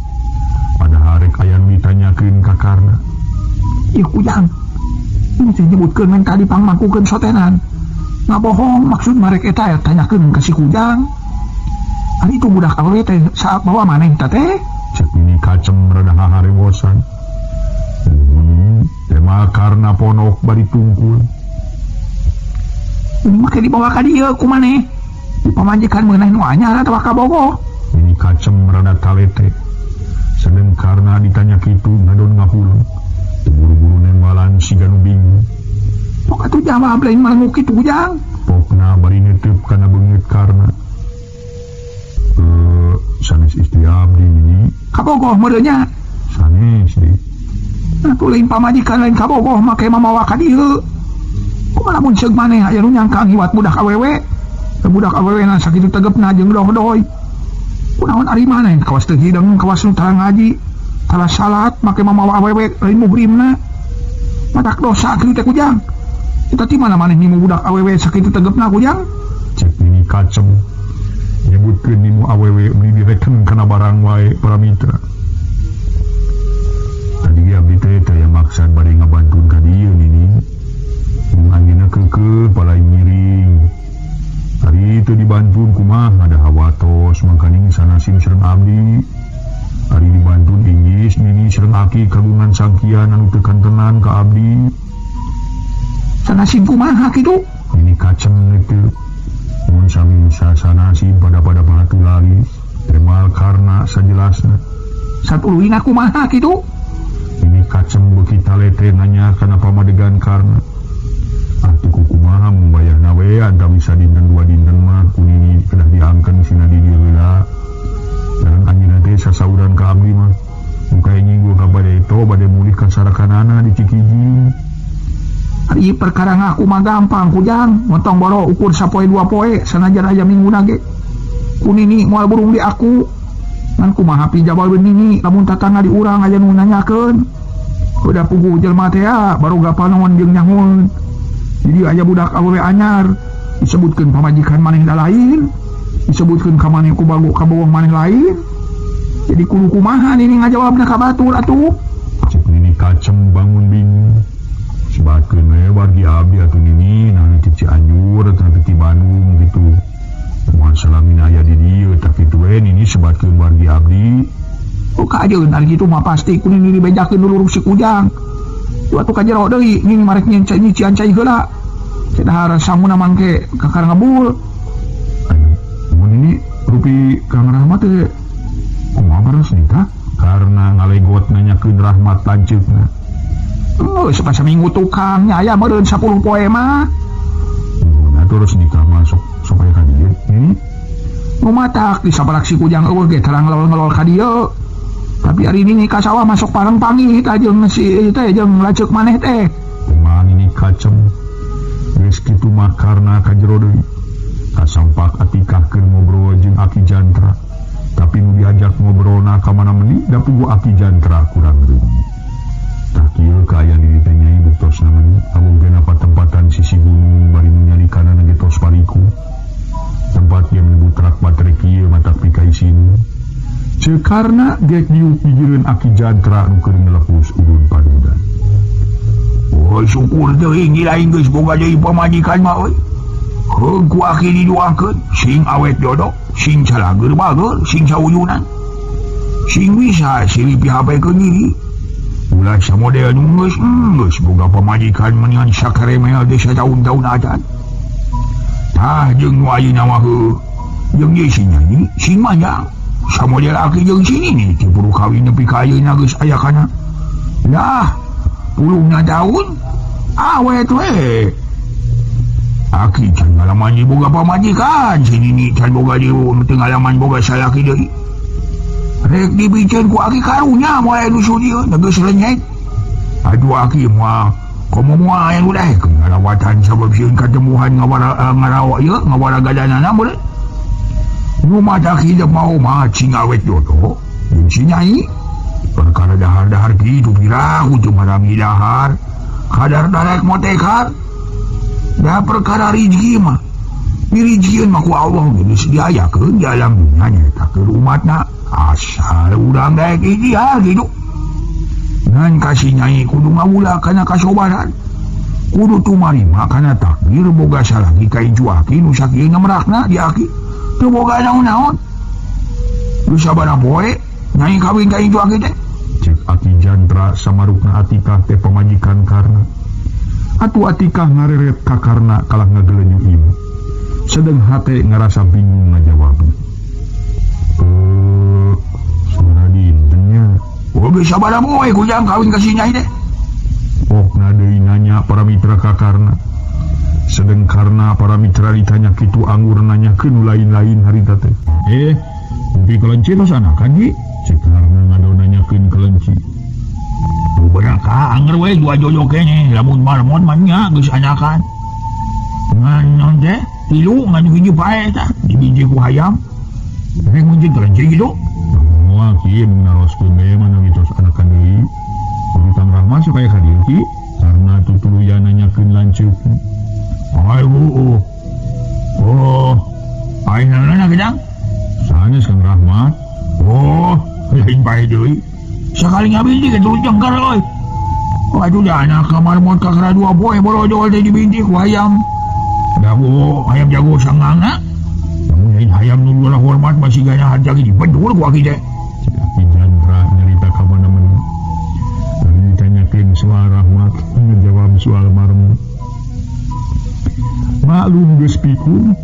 Padahal rek aya nu ditanyakeun ka karna. Ieu Kujang. Ini teh nyebutkeun menta dipangmangkukeun sotenan. Ngabohong maksud marek eta ya tanyakeun ka si Kujang. Ari itu budak awewe teh saat bawa maneh eta teh. Cek Nini Kacem rada haharewosan. Tema karna ponok bari tungkul. Ini mah dibawa ka dieu ku maneh. Dipamanjikan meunah nu anyar atawa ka bogoh. Nini Kacem rada talete. Sedeng karna ditanya kitu ngadon ngahulung. Buru-buru nembalan siga nu bingung. Pok atuh jawab lain malenguk kitu Kujang. Pokna bari netep kana beungeut karna. Sanes istri abdi ini. Kabogoh merenya. Sanes di. Atuh lain pamajikan lain kabogoh make mamawa ka dieu. Kumaha mun seug maneh aya nu nyangka ngiwat budak awewe. Budak awewe na sakitu tegepna jeung doh-doy. Kunaon ari maneh kawas teu hideung kawas nu tara ngaji. Tara salat make mamawa awewe lain muhrimna. Matak dosa kitu teh Kujang. Eta ti mana maneh nimu budak awewe sakitu tegepna Kujang? Cek Nini Kacem. Nyebut nitipkeun nimu awewe beli direken kana barang wae para mitra. Tadi abdi teh teu maksud bade ngabantuan ka dieu nini. Mun anjeunna keukeuh palai miring. Hari itu dibantuan kumaha ada hawatos mangkaning sanasim sareng abdi. Hari dibantuan inggis nini sareng aki kagungan sangkian anu teu kantenan ka abdi. Sanasim kumaha kitu? Ini kacem itu. Mun sami sanasim pada batu lalis. Temal karna sajelasna. Satuluyna kumaha kitu? Ini kacem beuki talete nanya kana pamadegan karna. Atuh kumaha membayarna we anta bisa dinten dua dinten mah kunini kedah diangkeun sina di dieu heula. Dan anjeunna teh sasauran ka abdi mah. Mukae nyinggo ka bade itu bade mulih ka sarakanana di Cikijing. Ari perkara ngaku mah gampang kujang, motong boro ukur sapoe dua poe sanajan aya minguna ge. Kunini moal burung di aku. Ngan kumaha pijabal benini lamun tatangna di urang aya nu nanyakeun. Udah pugu jelema teh baru gapanaon jeung nyangun. Jadi aya budak awewe anyar disebutkeun pamajikan maneh da lain, disebutkeun ka maneh ku bago ka bawang maneh lain. Jadi kudu kumaha nini ngajawabna ka batur atuh. Cek nini kacem bangun bingung. Sebatkeun we wargi abdi atuh nini nah ti Cianjur atau ti Bandung gitu. Moal salamin aya di dieu tapi teu we nini sebatkeun wargi abdi. Oh kajeun ari kitu mah pasti kunini dibejakeun dulu rusik ujang. Waktu kajero deui nini marek nyician cai heula. Cenah samuna mangke kakar ngabul. Mun ini rupi Kang Rahmat teh kumaha baros nita karena ngalegot nanyakeun Rahmat lanceukna. Sepasa minggu tukang nya aya meureun 10 poe mah. Nah terus nikah masuk supaya ka dieu. Nu matak di sabarak si kujang eueuh ge terang ngelol ka dieu. Tapi hari ini ka sawah masuk parang pangih ka jeung si teh jeung laceuk maneh teh. Kumaha ini kacem. Geus kitu mah karna ka jero deui. Kasampak atikahkeun ngobrol jeung Aki Jantra. Tapi nu diajak ngobrolna ka mana meuni da pugu Aki Jantra kurang leuwih. Tak kieu kaayaan di dieu nyai buktos namanya amun genapa tempatan sisi gunung bari nyalikanan ge tos pariku. Tempat yang menyebutrak batere kieu matak pikaisinu. Cekarna gek diuk pijireun Aki Jantra nu keur ngelepus ulun padudan. Oh syukur teuing lain geus boga deui pamajikan mah euy. Heung ku Aki didoakeun sing awet jodoh, sing calageur bager, sing sauyunan. Sing bisa silih pihapekeun diri. Ulah samodel nu geus boga pamajikan meunang sakaremel desa tahun-tahun ajan. Tah jeung nu ayeuna mah jeung ieu si nyanyi sing manjang. Samodel Aki jeung sini nih ti puru kawin nepi ka ayeuna geus aya kana. Nah, 10 tahun awet we. Aki can ngalaman di boga pamajikan sini nih can boga di teu ngalaman boga salaki deui. Rek dibiceun ku Aki karunya moal anu sudieu geus renyek. Aduh Aki mah komo moal anu dah ngalawatan sabab sieun katemuhan ngawara ieu ngawara gadanana beureuh. Nu matak hidup mau mah cing awet jodoh jeung si nyai. Perkara dahar-dahar kitu pirahu teu marami dahar. Kadar darek motekar. Da perkara rezeki mah. Dirijieun mah ku Allah geus diayakeun di alam dunya nyaeta keur umatna. Asal urang daek ikhtiar gitu. Ngan kasih nyai kudu ngawula kana kasobaran. Kudu tumarima kana takdir boga salagi ka incu Aki nu sakieu ngamrakna di Aki. Teu boga naon-naon. Lu sabaraha poe nyai kawin ka incu Aki teh. Cek Aki Jantra samarukna Atikah teh pamajikan karna. Atuh Atikah ngareret ka karna kalah ngageleunyu ieu. Sedeng hate ngarasa bingung ngajawabna. Suara dintennya. Oh bisa sabaraha poe kujang kawin ka si nyai teh. Pokna deui nanya para mitra ka karna. Sedeng karna para mitra ditanya kitu anggur nanyakeun lain-lain harita teh. Upi kelenci tos anakan ji? Cek karna ngado nanyakeun kelenci. Tuh bener ka anger we dua jojo keneh lamun marmon mah nya geus anakan. Ngan naon teh? 3 ngan hiji pae tah dibiji ku hayam. Rek munjing kelenci gitu. Wah kieu naroskeun bae mana mitos anakan deui. Kudu Kang Rahmat supaya ka dieu ki karna tutuluyan nanyakeun lanceuk. Oh, ayeuna gedang. Sanes Kang Rahmat. Oh, lain pae deui. Sakali ngabinti ke turut jengkar euy. Waduh dah anak kamar mod kakara dua boy borodol teh dibinti ku hayam. Jago, hayam jago sangangna. Namun lain hayam nu ulah hormat masih gana harga di bedul ku aki teh. Cik Aki Jandra nyarita ka mana-mana. Dari ditanyakeun soal Rahmat, ngejawab soal Marmut. Maklum geus pikun.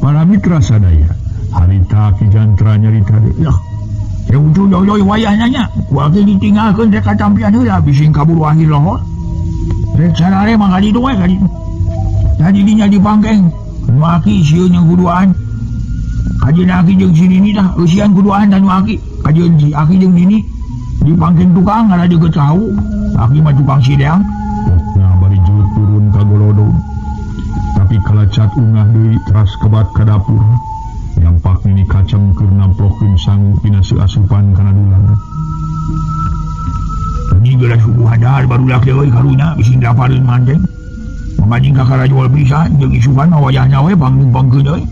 Para mitra sadaya, harita Ki Jantra nyarita deui. Yah. Ya uju yoy wayahnya nya. Ku aki ditinggalkeun rek katampian heula bising kaburu akhir lohor. Rek sarare mangga ditu we ka ditu. Jadi dinya dipangkeng. Nu aki sieun yang kuduaan. Kajeun aki jeung si Nini tah eusian kuduaan dan nu aki. Kajeun si aki jeung Nini dipangkeng tukang ngara deukeut tahu. Aki mah tukang sideang. Nah bari juluk turun ka golodong. Tapi kalacat ungah deui teras kebat ka dapur. Nyampak Nini kacem keur namplokeun sangu pina asupan kana dulang. Ini gelas subuh hadar baru laki euy karunya bising dapareun manteng. Mamajing kakara jual bisa jeung isupan mah wayahnya we bang-bangkeun euy.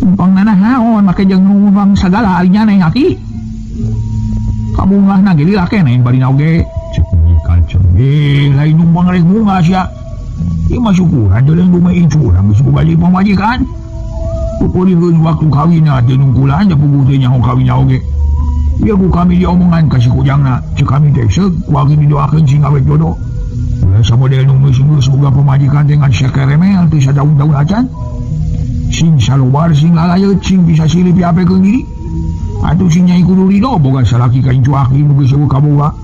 Numpang nanah naon make jeung numpang sagala ari nya neng aki. Kabungahna ge lila keneh bari naoge. Cek Nini kacem. Lain numpang rek bunga sia. Ieu mah syukuran teh lain dume incuran geus kubali pamajikan. Pupulihkeun waktu kawinna teh nungkulan da puguh teh nyaho kawin oge. Ieu ku kami diomongan ka si kujangna, cek kami teh seuk wagi didoakeun sing awet jodoh. Ulah samodel nu geus boga pamajikan dengan sakeremel teh sadaun-daun acan. Sing salobar sing lalayeut sing bisa silih piapekeun diri. Atuh sing nyai kudu ridho boga salaki ka incu aki nu geus kaboga.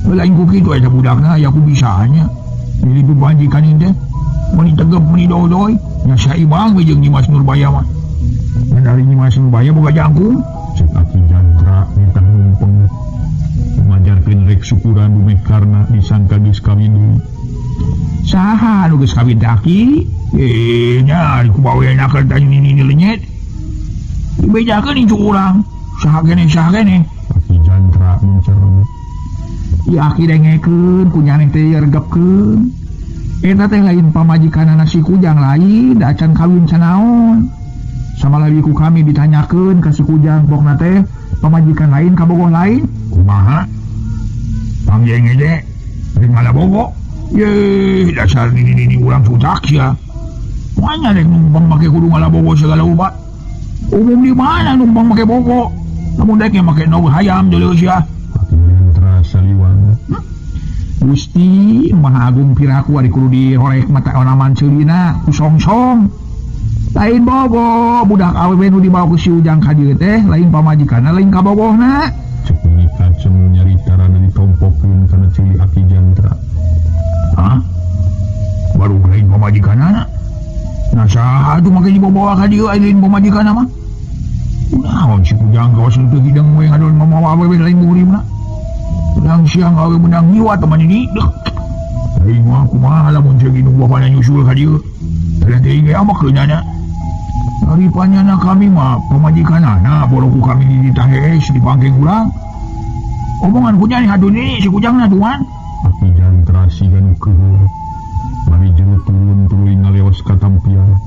Lain ku kitu eta budakna aya ku bisaanya. Milih pamajikan teh mun ditegep mun didodoy. Nya saibang we jeung Nyimas Nurbaya mah. Mun ari Nyimas Nurbaya boga jangkung. Cek Aki Jandra minta numpeng. Ngajarkeun rek syukuran dumeh karna disangka geus kawin deui. Saha nu geus kawin teh Aki? Nya ari ku bawenakeun teh Nini lenyet. Dibejakeun incu urang. Saha keneh. Aki Jandra mencerem. Ieu Aki dengekeun ku nyaneh teh regepkeun. Eta teh lain pamajikanana si Kujang lain da acan kawin sanaon. Samalawi ku kami ditanyakeun ka si Kujang pokna teh pamajikan lain kabogoh lain. Kumaha? Pangjeng ge rek malabogo. Ye dasar Nini urang sutak sia. Moanya rek numpang make kudu malabogo segala ubat. Umum di mana numpang make bogo? Namun dek yang make nog hayam deuleu sia. Aki Jandra saliwang. Gusti Maha Agung piraku ari kudu dihorek mata onaman ceulina ku songsong. Lain bogo budak awewe nu dibawa ku si Ujang ka dieu teh lain pamajikanna lain kabogohna. Cek Nini kacem nyarita rada ditompokeun kana ceuli Aki Jandra. Hah? Baru lain pamajikanna. Nah saha atuh make dibawa ka dieu lain pamajikanna mah? Naon si Ujang kaos teu hidang we ngadon mamawa awewe lain murimna. Yang siang awe menang nyiwat teman ini dek. Lain mah kumaha lamun ceuk nu bapana nyusul ka dieu. Teh teh ge ama keunana. Ari panyana kami mah pamajikanana boro ku kami ditahes dipangkeng urang. Omongan ku nyari hadu ni si Kujangna tuan. Aki Jandra sigan keuheur. Bari jero turun tuluy ngaleos ka tampian.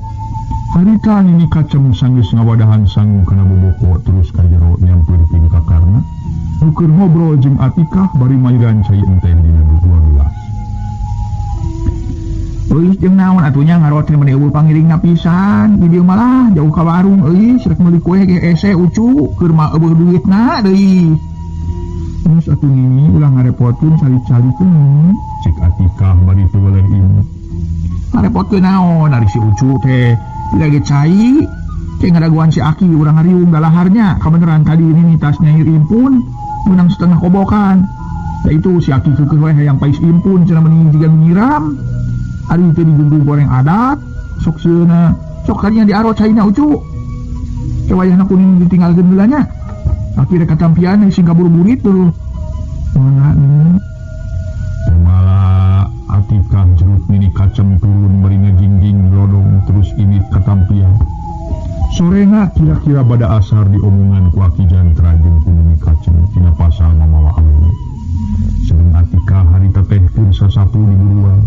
Harita Nini kacem sanggeus ngawadahan sangu kana boboko terus ka jero nyampeurkeun ka karna. Nuker ngobrol jeung Atikah bari mairan cai enten dina 12. Euis jeung naon atunya ngarot teh eueuh pangiringna pisan, di dieu malah jauh ka warung euis rek meuli kue ge ese ucu keur mah eueuh duitna deui. Terus atuh Nini ulah ngarepotkeun salit-salikeun. Cek Atikah bari teu weleh ini. Ngarepotkeun naon ari si ucu teh lagi cai teh ngadaguan si Aki urang ngariung dalaharnya kabeneran tadi ini tas nyair impun menang setengah kobokan. Da itu si Aki keukeuh we hayang pais impun cenah mending jiga nyiram. Ari teh digundul goreng adat, sok sieuna, sok kadinya diarot caina ucu. Cewayahna kuning ditinggalkeun heula nya. Aki rek katampian sing kaburu burit tuh. Mana nih? Malah Atikah jeruk Nini kacem turun bari ngajingjing glodong terus ini katampian. Sorena kira-kira pada asar diomongan ku Aki Jandra jeung ku Nini kacem tina pasal mamawa awewe. Sareng Atikah harita teh keur sasatu di buruan.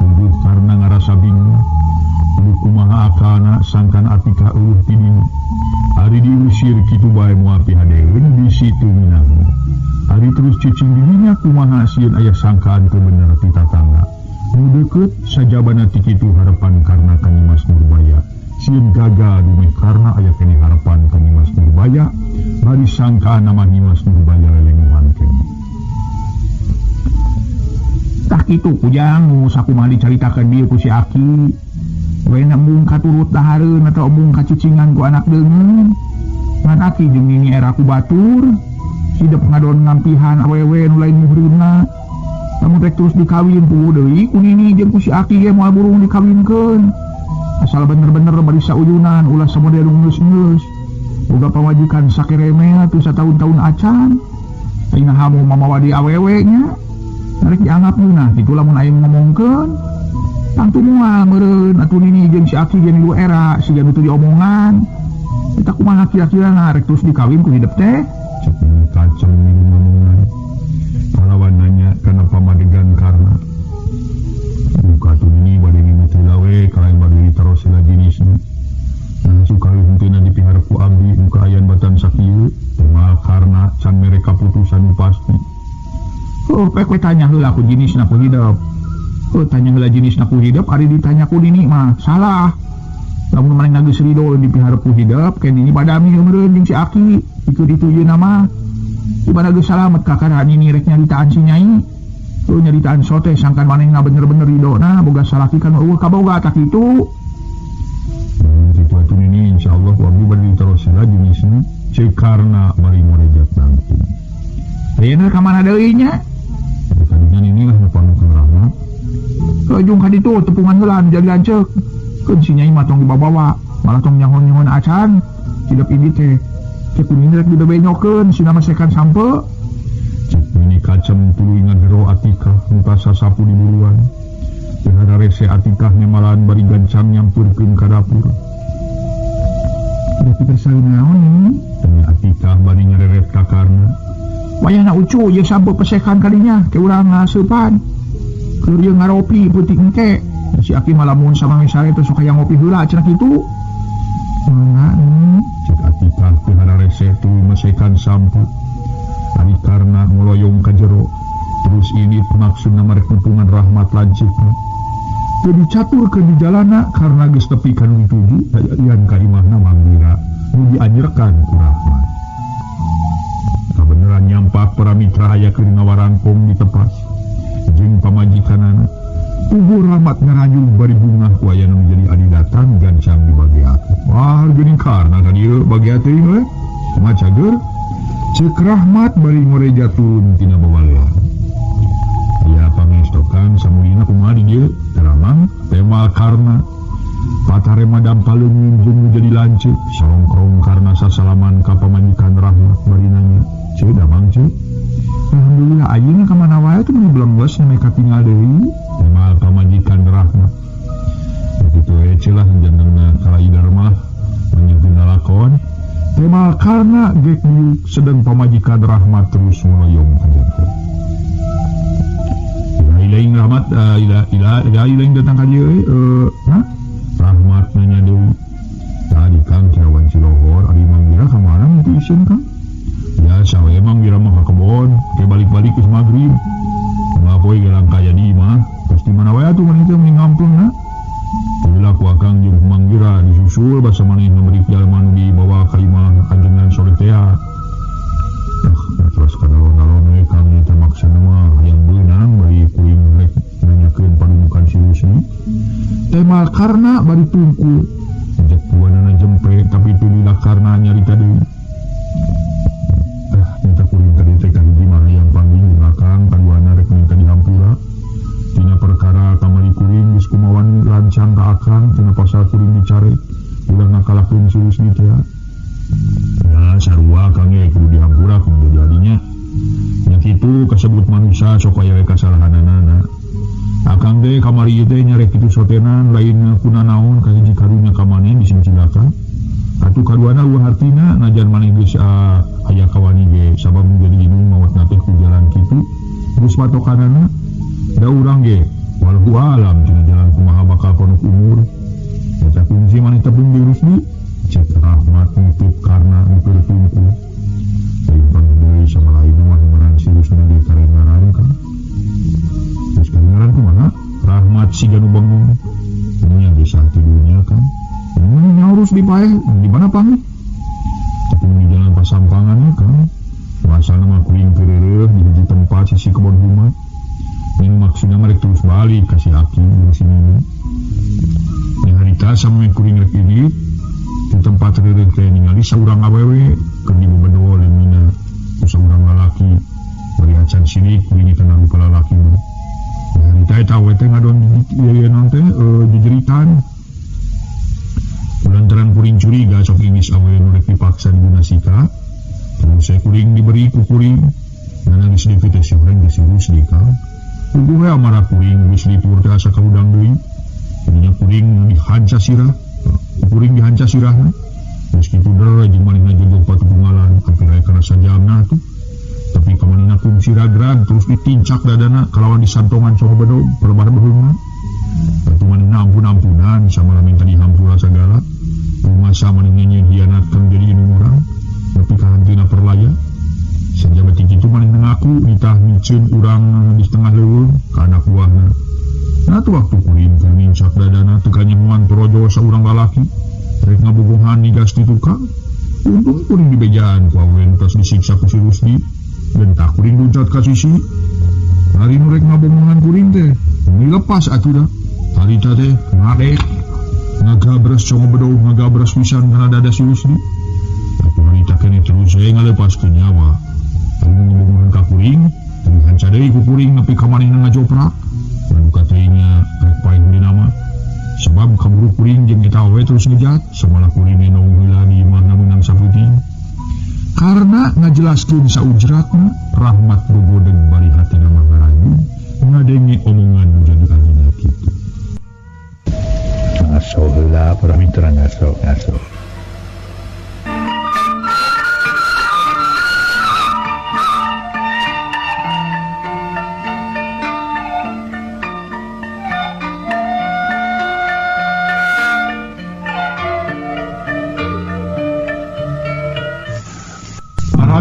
Tunggu karena ngarasa bingung. kumaha akana sangkan Atika tidin hari diusir kitu bae moal pihadeun di situ minang hari terus cicing dirinya kumaha sieun aya sangkaan teu bener ti tatangga nu deukeut sajabana ti kitu harapan karena ka Nimas Nurbaya sieun gagal dumeh karena aya keneh harapan ka Nimas Nurbaya bari sangkaan nama Nimas Nurbaya lelenguhan keneh tah kitu kujang nu sakumaha dicaritakeun dieu ku si Aki we embung katurut dahareun atau embung kacicingan ku anak deungeun ngan Aki jeung nini era ku batur hidup ngadon ngampihan awewe nu lain muhreunna lamun rek terus dikawin ku deui ku nini jeung ku si Aki ge moal burung dikawinkeun asal bener-bener bari sauyunan ulah samodel geus-geus boga pamajikan sakereme atuh satahun-tahun acan ayeuna hamu mamawa di awewe nya rek dianggap geunah kitu lamun aing ngomongkeun tangtu moal meureun atuh nini jeung si Aki ge nu era siga nu teu diomongan eta kumaha kira-kirana rek terus dikawin ku hidup teh cepet kacang minum ngomongan kalawan nanya kana pamadegan karena buka tuh ini bade mimiti lawe kalain bade ditaros sila jenisnya nah sukali hentena dipihara ku abdi muka ayan batan sakieu temal karena can mere kaputusan pasti pek tanya heula ku jenisna ku hidup tanya heula jenisna ku hidup ari ditanya ku nini mah salah lamun manehna geus ridho dipihara ku hidup ke nini badami meureun jeung si Aki ikut dituju nama ibada geus salamet ka kana nini rek nyaritaan si nyai nyaritaan sote sangkan manehna bener-bener ridona boga salaki kan eueuh kaboga tak kitu kitu atuh nini insyaallah ku abdi bade ditaros sila jenisna cek karna bari morejat nangtung ayeuna ka mana deui nya tadinya nini lah pamungkeun rahmat ujung ka ditu tepungan heula anu jadi lanceuk keun si nyai mah tong dibawa malah tong nyangon-nyangon acan hidup ini teh cek kuning rek dibebenyokeun sina masekan sampe cek ini kacem tuluy ngagero Atika muka sasapu di duluan teu rese Atika malahan bari gancang nyampurkeun ka dapur udah pikir saeun naon ini tanya Atika bari nyareret ka karna wayahna ucu jeung sampe pesekan kalinya ke urang ngaseupan keur ieu ngaropi peuting engke si Aki malamun sama misale teh sok aya ngopi heula cenah kitu cek Atika teu rese tuluy mesekan sampu ari karena ngoloyong ka jero terus ini maksudna marek nepungan rahmat lancipna jadi caturkeun di jalana karena geus tepi ka nu dituju dayaan ka imahna mangira nu dianjurkan ku rahmat kabeneran nyampak para mitra aya keur ngawarangkong di tepas jeung pamajikanana tubuh rahmat ngarajul bari bunga ku aya nu jadi adi datang gancang dibagiakeun wah geuning karna ka dieu bagia teuing we kumaha cager cek rahmat bari ngoreja turun tina bawalean ya pangestokan samulina kumaha di dieu teramang tema karna patarema dampaleun jeung jadi lancip songkrong karna sasalaman ka pamajikan rahmat bari nanya ceu damang ceu alhamdulillah ayeuna ka mana wae teh belum bos mereka tinggal deui tema pamajikan rahmat begitu celah jenengna kalaidar mah menyebut lakon tema karena gekmu sedang pamajikan rahmat terus meloyong kajeun ilaing rahmat ilaing datang ka dieu rahmat nanya deui tadi Kang Cirawan Cilohor ari mangira ka mana mun isin Kang ya sawe emang ngira mah ka kebon ke balik-balik geus magrib mah poe gelang kaya di mah terus di mana wae atuh mun teh ngampungna Bila ku akang jeung manggira disusul basa manehna beri jalma nu dibawa ka imah kajengan sore teh. Terus kadalon-dalon we kami teh maksudna mah hayang beunang bari kuing rek nanyakeun padumukan si Rusni. Teh mal karna bari tungku. Jek tuanana jempe tapi teu lila karna nyarita deui. Minta kuring tadi teh ka hiji mah hayang panggil akang kaduana rek minta dihampura. Tina perkara kamari kuring geus kumawan lancang ka akang tina pasal kuring dicari ulah ngakalakeun si Rusni teh. Ya sarua akang ge kudu dihampura kudu jadinya. Nya kitu kasebut manusia sok aya kasalahanana. Akang teh kamari teh nyarek kitu sotenan lain kunanaon ka hiji karunya ka maneh di Cilaka. Atuh kaduana luar hartina najan maneh geus aya kawani ge sabab menjadi inung mawatna teh ku jalan kitu. Geus patokanana da urang ge walau alam cina jalan kumaha bakal konok umur baca kunci mana tepung di Rusdi cek Rahmat nutup karena bertungku Rimpan dari sama lain rumah si Rusdi di Karengaran kan terus Karengaran itu mana Rahmat si Ganu bangun ini yang bisa tidurnya kan ini nyaurus di pae di mana panggil tepung di jalan Pasampangannya kan masa nama kuing kerereh di tempat sisi kebun rumah ini maksudnya mereka terus balik kasih aki di sini ini harita sama kuring rek ini di tempat kerereh kayak ningali seorang awewe kerdimu bedo lemina seorang lalaki beriacan sini kuring kena luka lalaki ini harita itu awetnya ngadon iya nanti dijeritan lantaran kuring curiga sok ingis awewe nurek dipaksa dinasika terus saya kuring diberi kukuring dan nanti sedikit si orang disuruh sedikit kukuh ya marah kuring wis lipur terasa kaudang deui ininya kuring dihanca sirah kuring dihanca sirahna meski itu dera jeung manehna jodoh patu bungalan hampir aya kana sajamna tuh tapi kamanina kum sirah grad terus ditincak dadana kalawan disantongan saha bedo perbar beheungna atuh manehna ampun-ampunan sama minta dihampura segala rumah sama nyenyen hianatkeun jadi urang tapi kahantina perlaya sejabat itu manehna ngaku nitah micin urang di setengah leuweung ka anak buahna nah tu waktu kuring keur mincak dadana teu kanyemuan torojo saurang lalaki rek ngabogohan nigas di tukang untung kuring dibejaan ku awewe tos disiksa ku si Rusdi dan tak kuring duncat ka sisi hari nu rek ngabogohan kuring teh dilepas atuh dah harita teh ngadek ngagabres congo bedo ngagabres pisan kana dada si Rusdi atuh harita kene terus ngalepaskeun nyawa anu ngabogohan ka kuring teu hanca deui ku kuring nepi ka manehna ngajoprak dan katanya rek paeh di nama sebab kaburu kuring jeung kita awewe terus ngejat samala kuring nong heula di mana menang saputing karena ngajelaskeun saujratna Rahmat bogodeg bari hatina mangarayu ngadengi omongan jadi kanina kitu ngaso heula para mitra ngaso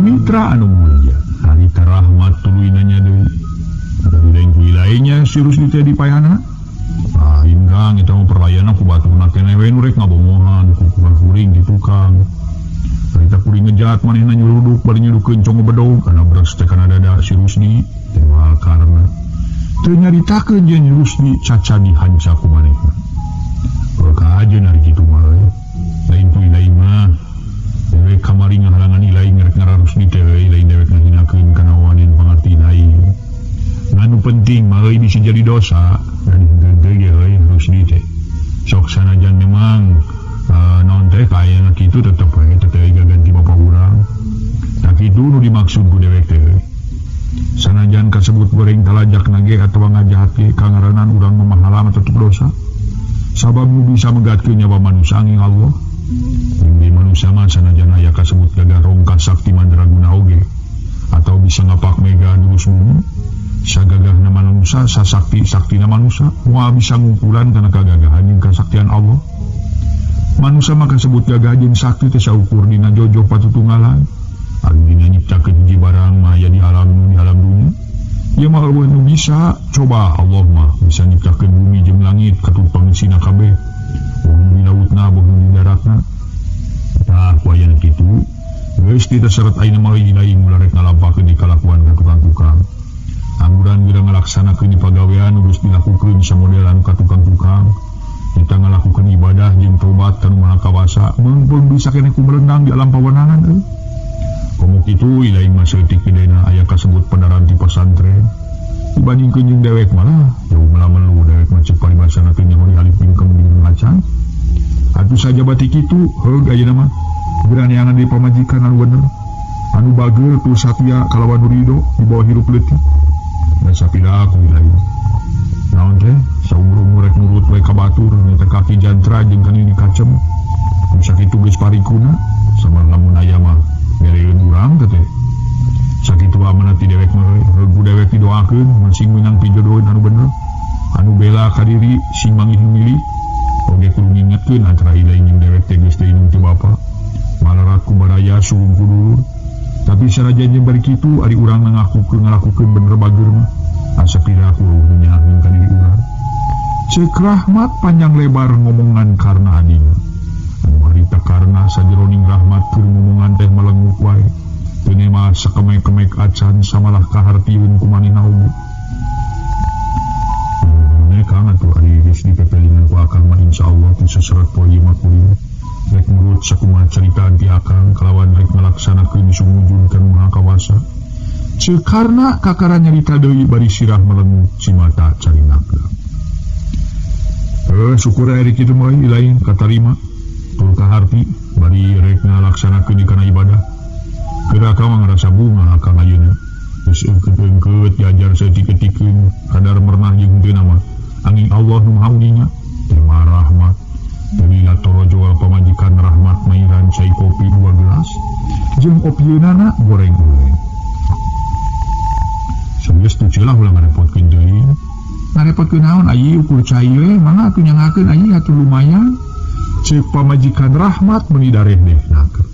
mitra anu mulia harita Rahmat tuluy nanya deui dari lain wilayahnya si Rusdi teh di payana lain kang eta mah perlayana ku batuna keneh we nu rek ngabomohan ku kuring di tukang harita kuring ngejat manehna nyuruduk bari nyudukeun congo bedog kana beres teh kana dada si Rusdi teh moal karna teu nyaritakeun jeung Rusdi caca dihanca ku manehna ka ajeun ari kitu mah lain wilayah mah dewek kamari ngahalangan ilai ngerek ngararus di tewek lain dewek ngahinakeun kana wanin pangartina ieu nganu penting mah euy bisa jadi dosa dan henteu ge euy harus di teh sok sanajan memang naon teh kaayana kitu tetep we teh ganti bapa urang tak kitu nu dimaksud ku dewek teh sanajan kasebut goreng talajak nage atawa ngajahat ge kangaranan urang memahala tetep dosa sabab nu bisa menggatkeun nyawa manusia angin Allah di manusia mah sanajan aya kasebut gagah rongka sakti mandraguna oge atau bisa ngapak mega durus bumi sagagahna manusia saktina manusia moal bisa ngumpulan kana kagagahan jeung kasaktian Allah manusia mah kasebut gagah jeung sakti teh saukur dina jojoh patutunggalan anu dina nyiptakeun hiji barang mah aya di alam dunia ieu mah eueuh nu bisa coba Allah mah bisa nyiptakeun bumi jeung langit katupang isina kabeh bohong di lautna bohong di daratna nah kuayana kitu geus diteseret ayeuna mah lain ulah rek ngalampakeun di kalakuan ka tukang-tukang angguran geura ngalaksanakeun di pagawean geus dilakukeun samodel anu ka tukang-tukang kita ngalakukeun ibadah jeung tobat kanu maha kawasa mun bisa keneh kumerenang di alam pawenangan euy komo kitu ilaing mah seutik pidena aya kasebut pedaran di pesantren dibandingkeun jeung dewek malah jauh melamelu dewek mah ceuk paribarsanakeun nyaho di alif pingkem di ngacan atuh saja batik kitu heug ayeuna mah geraneangan di pamajikan anu bener anu bageur tu satya kalawan ridho di bawah hirup leutik dan sapila aku ilaing naon teh saumur rek nurut we ka batur nyata kaki jantra jeung kanini kacem bisa kitu geus parikuna sama lamun aya mah bereun urang teh sakitu amanah ti dewek mah regu dewek didoakeun masing menang pijodohan anu bener anu bela ka diri sing mangih milih oge kudu ngingetkeun antara ilaing jeung dewek teh geus teu inung ti bapa malarat ku baraya suhung ku dulur. Tapi sanajan jeung bari kitu ari urang ngalakukeun bener bager mah asa piraku nyaheun ka diri urang. Ceuk Rahmat panjang lebar ngomongan karna adina. Anu harita karna sajeroning Rahmat keur ngomongan teh melenguk wae. Teu mah sakemek-kemek acan samalah kahartieun ku manehna oge. Kang atuh ari geus dipepelingan ku akang mah insyaallah tu seseret poe 50 rek nurut sakumaha caritaan ti akang kalawan rek ngalaksanakeun sumujudkeun Maha Kawasa. Ceuk karna kakara nyarita deui bari sirah melenguk cimata carinakna. Syukur ari kitu mah lain katarima tur kaharti bari rek ngalaksanakeun kana ibadah. Keur akang ngarasa bunga akang ayeuna geus eungkeut diajar saeutik-eutikeun kadar mernah jeung teu nama angin Allah nu maha uninya terima Rahmat dari latoro jual pamajikan Rahmat mairan cai kopi 2 gelas jeung opieunana goreng-goreng. Geus tu celah ulah ngarepotkeun deui. Ngarepotkeun naon aya ukur cai we mangga atuh nyangakeun aya atuh lumayan. Ceuk pamajikan Rahmat meuni dareh deh naker.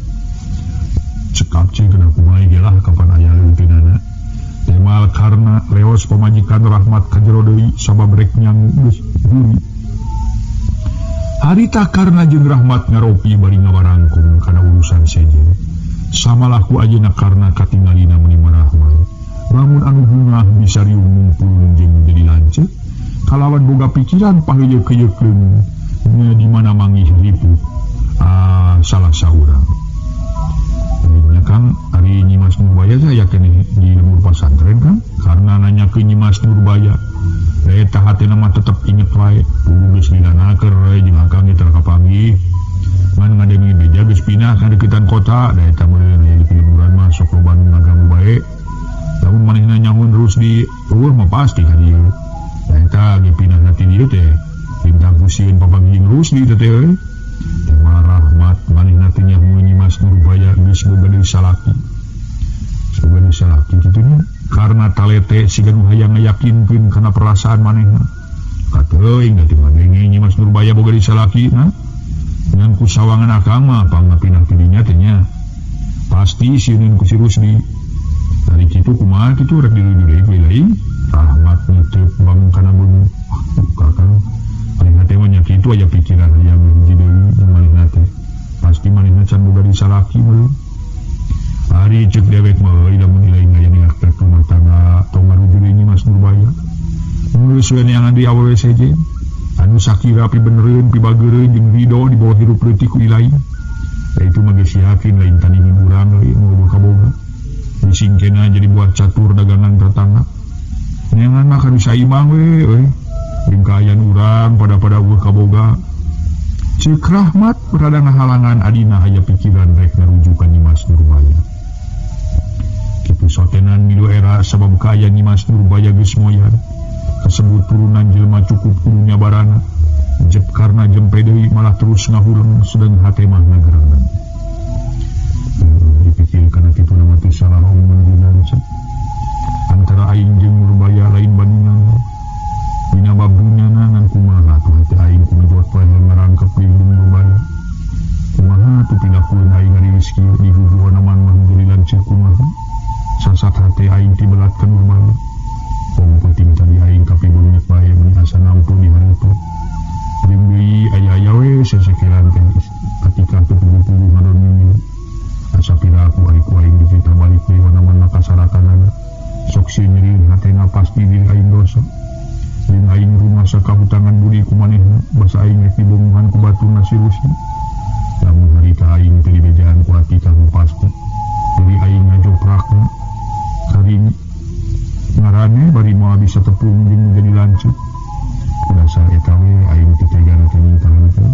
Cekap ceuk kena kumaha gelah kapan aya leunteunana. Temal karena leos pemajikan Rahmat kajero deui sabab rek nyang geus guri. Harita karna jeung Rahmat ngaropi bari ngawarangkung kana urusan sejen. Samalah ku ajeuna karna katinggalina meuni Rahmat. Lamun anu bungah bisa riung ngumpul jeung jadi lanceuk kalawan boga pikiran paheuyeuh-heuyeukkeun nya di mana manggih ripuh salah saurang. Nya Kang ari Nyimas Nurbaya saya yakin di lembur pasantren kan karena nanya ke Nyimas Nurbaya eta hatena mah tetep inget wae kudu geus dilanakeun jeung akang teu kapanggih ngan ngademi beja geus pindah ka deukeutan kota da eta meureun aya di liburan mah sok loba nu ngagamu bae lamun manehna nyangun terus di eueuh mah pasti ka dieu da eta ge pindah na ti dieu teh bintang kusieun papanggih terus di teh Terima Rahmat manehna teh nyaho Nyimas Nurbaya geus boga deui salaki. Boga deui salaki kitu nya karna talete siga nu hayang ngayakinkeun kana perasaan manehna. Kateuing da teu ngagenge Nyimas Nurbaya boga deui salaki na. Ngan ku sawangan akang mah pangapinah ti dinya teh nya. Pasti sieun ku si Rusdi. Dari kitu kumaha kitu rek diruju deui lain. Rahmat niteup bangun kana beuneu. Kakang manehna teh mah nya kitu aya pikiran hayang hiji deui jeung manehna teh. Pasti manehna can boga deui salaki meureun. Ari ceuk dewek mah euy lamun nilai aya niat rumah tangga tong ngaruju deui Nyimas Nurbaya. Geus we neangan di awewe sejen. Anu sakira pi benereun pi bageureun jeung ridho di bawah hirup leutik ku ilahi. Da itu mah geus yakin lain tandingan urang euy nu kaboga. Disingkena jadi buat catur dagangan tetangga. Neangan mah kanu saimbang we euy. Jeung kaayaan urang pada eueuh kaboga. Ceuk Rahmat berada ngahalangan adina aya pikiran rek ngaruju ka Nyimas Nurbaya. Kitu sotenan milu era sabab kaayaan Nyimas Nurbaya geus moyan. Kasebut turunan jelema cukup kudu nyabarana. Jep karna jempe deui malah terus ngahuleng sedeng hate mah ngagerengan. Dipikir kana kitu nama teh salah omongan guna antara aing jeung Nurbaya lain bandingan. Dina babunana ngan kumaha tuh hati aing kumejot poe ngarangkep di Nurbaya. Kumaha tuh pidakueun aing ari rezeki di hujuhana man mah jadi lanceuk kumaha. Sasat hati aing ti belat ka Nurbaya. Pong penting tadi aing tapi beungeut bae mun asa nampu di hareupeun. Jeung deui aya-aya we sasakiran teh ketika kepuguh-puguh ngadon minggu. Asa piraku ari ku aing dicita balik deui wana man kasarakanana. Sok sieun nyeri hatena pasti diri aing dosa. Jeung aing rumah sakahutangan budi ku manehna basa aing rek dibongohan ku baturna si Rusdi. Lamun harita aing teu dibejaan ku hati kanggo pasti. Jadi aing ngajoprakna karing ngarane bari moal bisa tepung jeung jadi lanceuk. Dasar eta we aing teu tegana teh mintaan teh.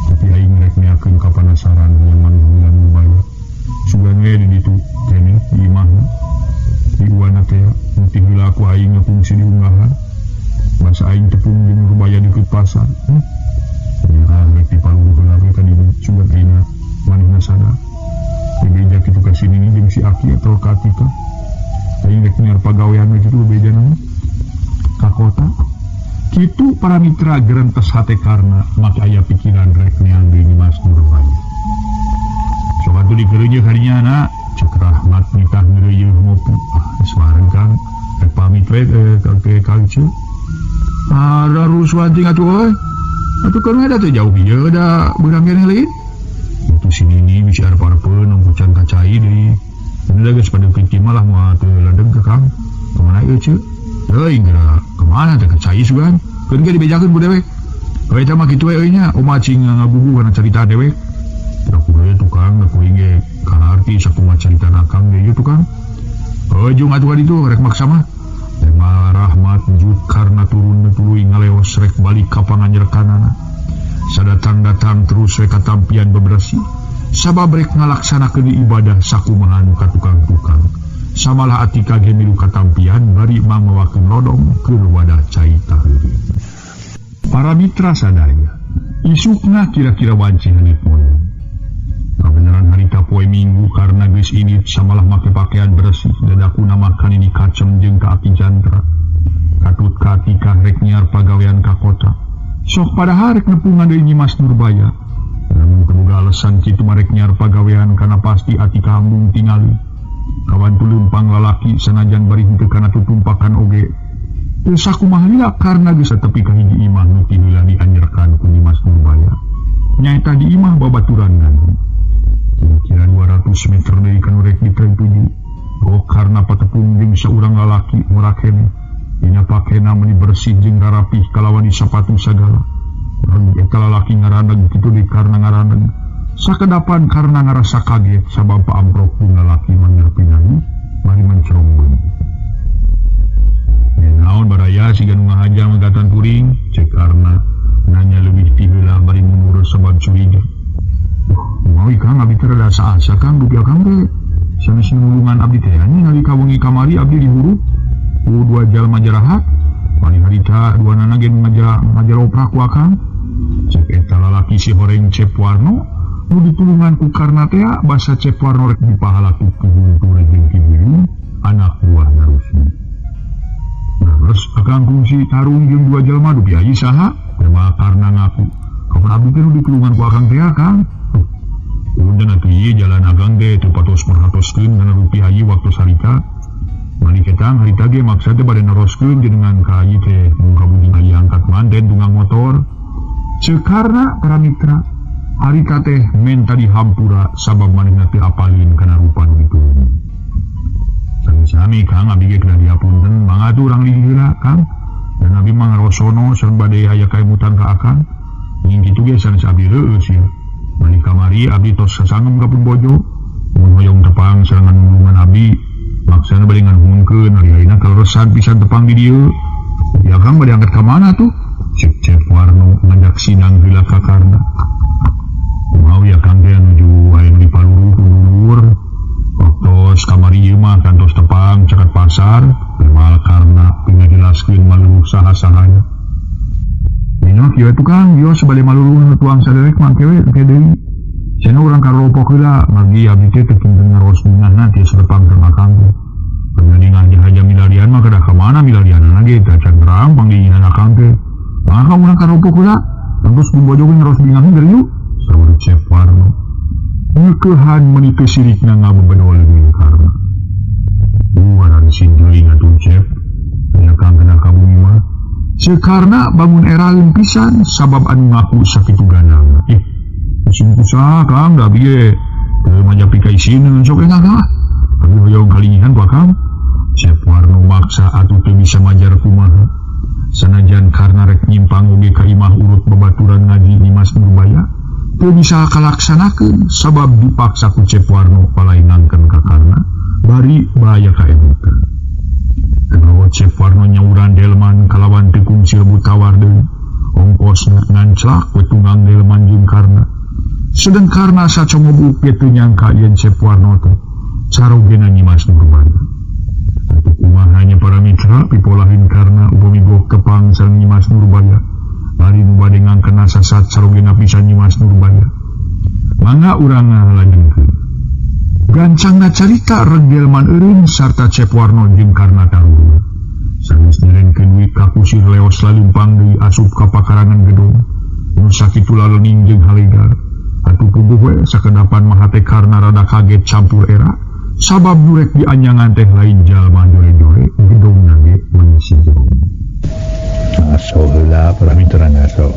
Tapi aing rek neakeun ka panasaran yang manehna Nurbaya. Sugan we di ditu kene di imahna. Di uwana teh muti heula ku aing ngafungsi di unggahan. Basa aing tepung jeung Nurbaya di pasar. Ya rek dipaluh heula we ka di sugan aing manehna sadar. Dibeja kitu ka sini jeung si Aki atau Katika. Aing rek nyar pagawean kitu bejana ka kota. Kitu para mitra gerentes hate karena maka aya pikiran rek neang deui Nyimas Nurbaya. Sok atuh dikereunya harinya anak cek Rahmat nikah ngeureuy ngopi. Semarang Kang rek pamit we ke kalcu. Harus wanting atuh euy. Atuh kan ada teh jauh ieu da beurang keneh lain. Itu sini ini bisa arep-arepeun nunggu can kacai deui. Ini geus pada pikir malah moal teu ledeg ka Kang. Kemana ieu ceuk? Heuh geura kemana teh kacai sugan? Keun ge dibejakeun ku dewek. Heuh eta mah kitu we nya oma cing ngabubu kana carita dewek. Aku we tukang aku ge kalarti sakumaha carita nakang ge ieu tukang. Heuh jeung atuh ka ditu rek maksa mah. Tema Rahmat njut karena turun tuluy ngaleos rek balik ka panganjerkanana. Sadatang-datang terus we katampian beberasi. Sabab rek ngalaksanakeun ibadah sakumaha nu ka tukang-tukang. Samalah atika ge milu katampian bari mangawakeun lodong keur wadah cai taheureun. Para mitra sadaya, isukna kira-kira wanci hanit moyong. Kabeneran harita poe Minggu karena geus init samalah make pakaian bersih dadakuna makan ini kacem jeung ka aki jantra. Katut ka atika rek nyiar pagawean ka kota. Sok padahal rek nepungan deui Nyimas Nurbaya. Namun kemuga alasan kitu marek nyiar pagawean kana pasti atika hambung tingali. Kawan tulumpang lalaki sanajan bari henteu kana tutumpakan oge. Teu sakumaha heula karna geus tepi ka hiji imah nu heula dianjerkan ku Nyimas Nurbaya. Nyaeta di imah babaturangan. Kira-kira 200 meter deui kana rek ditreun tuju. Karna patepung jeung saurang lalaki murah keneh. Dina pakena meuni bersih jeung rapih kalawan di sapatu sagala. Lalu eta lalaki ngaraneg kitu deui karna ngaraneg. Sakedapan karena ngerasa kaget sabab paamprok pun lalaki mangerpinani mari mencerongbeun. Naon baraya siga nu ngahajang megatan turing cek karena nanya lebih ti heula bari mundur sabab curiga. Mau Kang abdi teh rada asa Kang dupi Kang teh sanes nulungan abdi teh ningali kawengi kamari abdi diburu ku dua jalma jarahat paling harita duanana ge ngajar oprak ku Kang. Cek eta lalaki si horeng Cep Warno nu ditulungan ku karna teh basa Cep Warno rek dipahalaku ku huntur jeung Kibiru anak buah Narusmi. Terus akang kungsi tarung jeung dua jelema dupi aji saha? Tema karna ngaku. Kapan abdi teh nu ditulungan ku akang teh Kang. Udah atuh ieu jalan agang teh teu patos merhatoskeun ngana rupi haji waktu sarita. Mani ketang harita ge maksa teh bade neroskeun jenengan ka haji teh nu kabudi haji angkat manten tunggang motor. Cekarna para mitra harita teh men tadi hampura sabab manehna teu apalin kana rupa nu ditulungan. Sami-sami Kang abdi ge kena diapunten mangga atuh urang liheula Kang. Dan abdi mah ngarosono sareng bade aya kaemutan ka akang. Ning kitu ge sanes abdi reueus ieu. Mani kamari abdi tos sasangem ka pun bojo. Mun hoyong tepang serangan nulungan abdi maksana bade nganhungkeun ari ayeuna kaleresan pisan tepang di dieu. Ya Kang bade angkat ka mana tuh? Cep Warno ngajak sinang heula ka karna. Mau ya Kang teh nuju aya nu dipaluru ku dulur. Waktos kamari ieu mah kantos tepang caket pasar, mal karna pingajelaskeun maluluh saha-sahana. Dina kieu atuh Kang, bios bade maluluh tuang saderek mangke we teh deui. Cenah urang karopok heula, margi abdi teh teu kinten ngaros dingahna ti sarepang teu akang. Pengadingan haja milarian mah kada ka mana milarianna ge teh can terang pangdinginan akang teh. Maka urang karopok heula, terus kumbojo ge ngaros dingahna dari yuk. Saur Cep Warno. Ngeukehan meuni teu sirikna ngabebenoleukeun karna. Buaran sinjeuing atuh Cep. Aya Kang kena ka bumi mah. Sekarna bangun eraeun pisan sabab anu ngaku sakitu ganang. Isin kusaha Kang da bieu teu majapi ka isina sok engah Kang. Abi hoyong kalingihan ku Kang. Cep Warno maksa atuh teu bisa majar kumaha. Sanajan karna rek nyimpang oge ka imah urut babaturan ngaji Nyimas Nurbaya. Teu bisa kalaksanakeun sabab dipaksa ku Cep Warno palainangkeun ka karna bari bahaya kaemukeun. Kedua Cep Warno nyauran delman kalawan teu kungsi rebut tawar deui. Ongkosna nganclak we tunggang delman jeung karna. Sedeng karna sacongobuk ge teu nyangka yen Cep Warno teh carogena Nyimas Nurbaya. Atuh kumaha nya para mitra pipolahin karna upami gok kepang sareng Nyimas Nurbaya. Bari nu bade ngangkeun sasat sarogena pisan Nyimas Nurbaya. Mangga urang ngalanjutkeun. Gancangna carita reg delman eureun sarta Cep Warno jeung karna taruna. Sanes direngkeun duit kakusir leos lalumpang di asup ka pakarangan gedung nu sakitu lalening jeung halegar atuh puguh we sakedapan mah teh karna rada kaget campur era sabab durek di anyangan teh lain jalma jore-jore gedung nage mengisi jero ngaso heula para mitra ngaso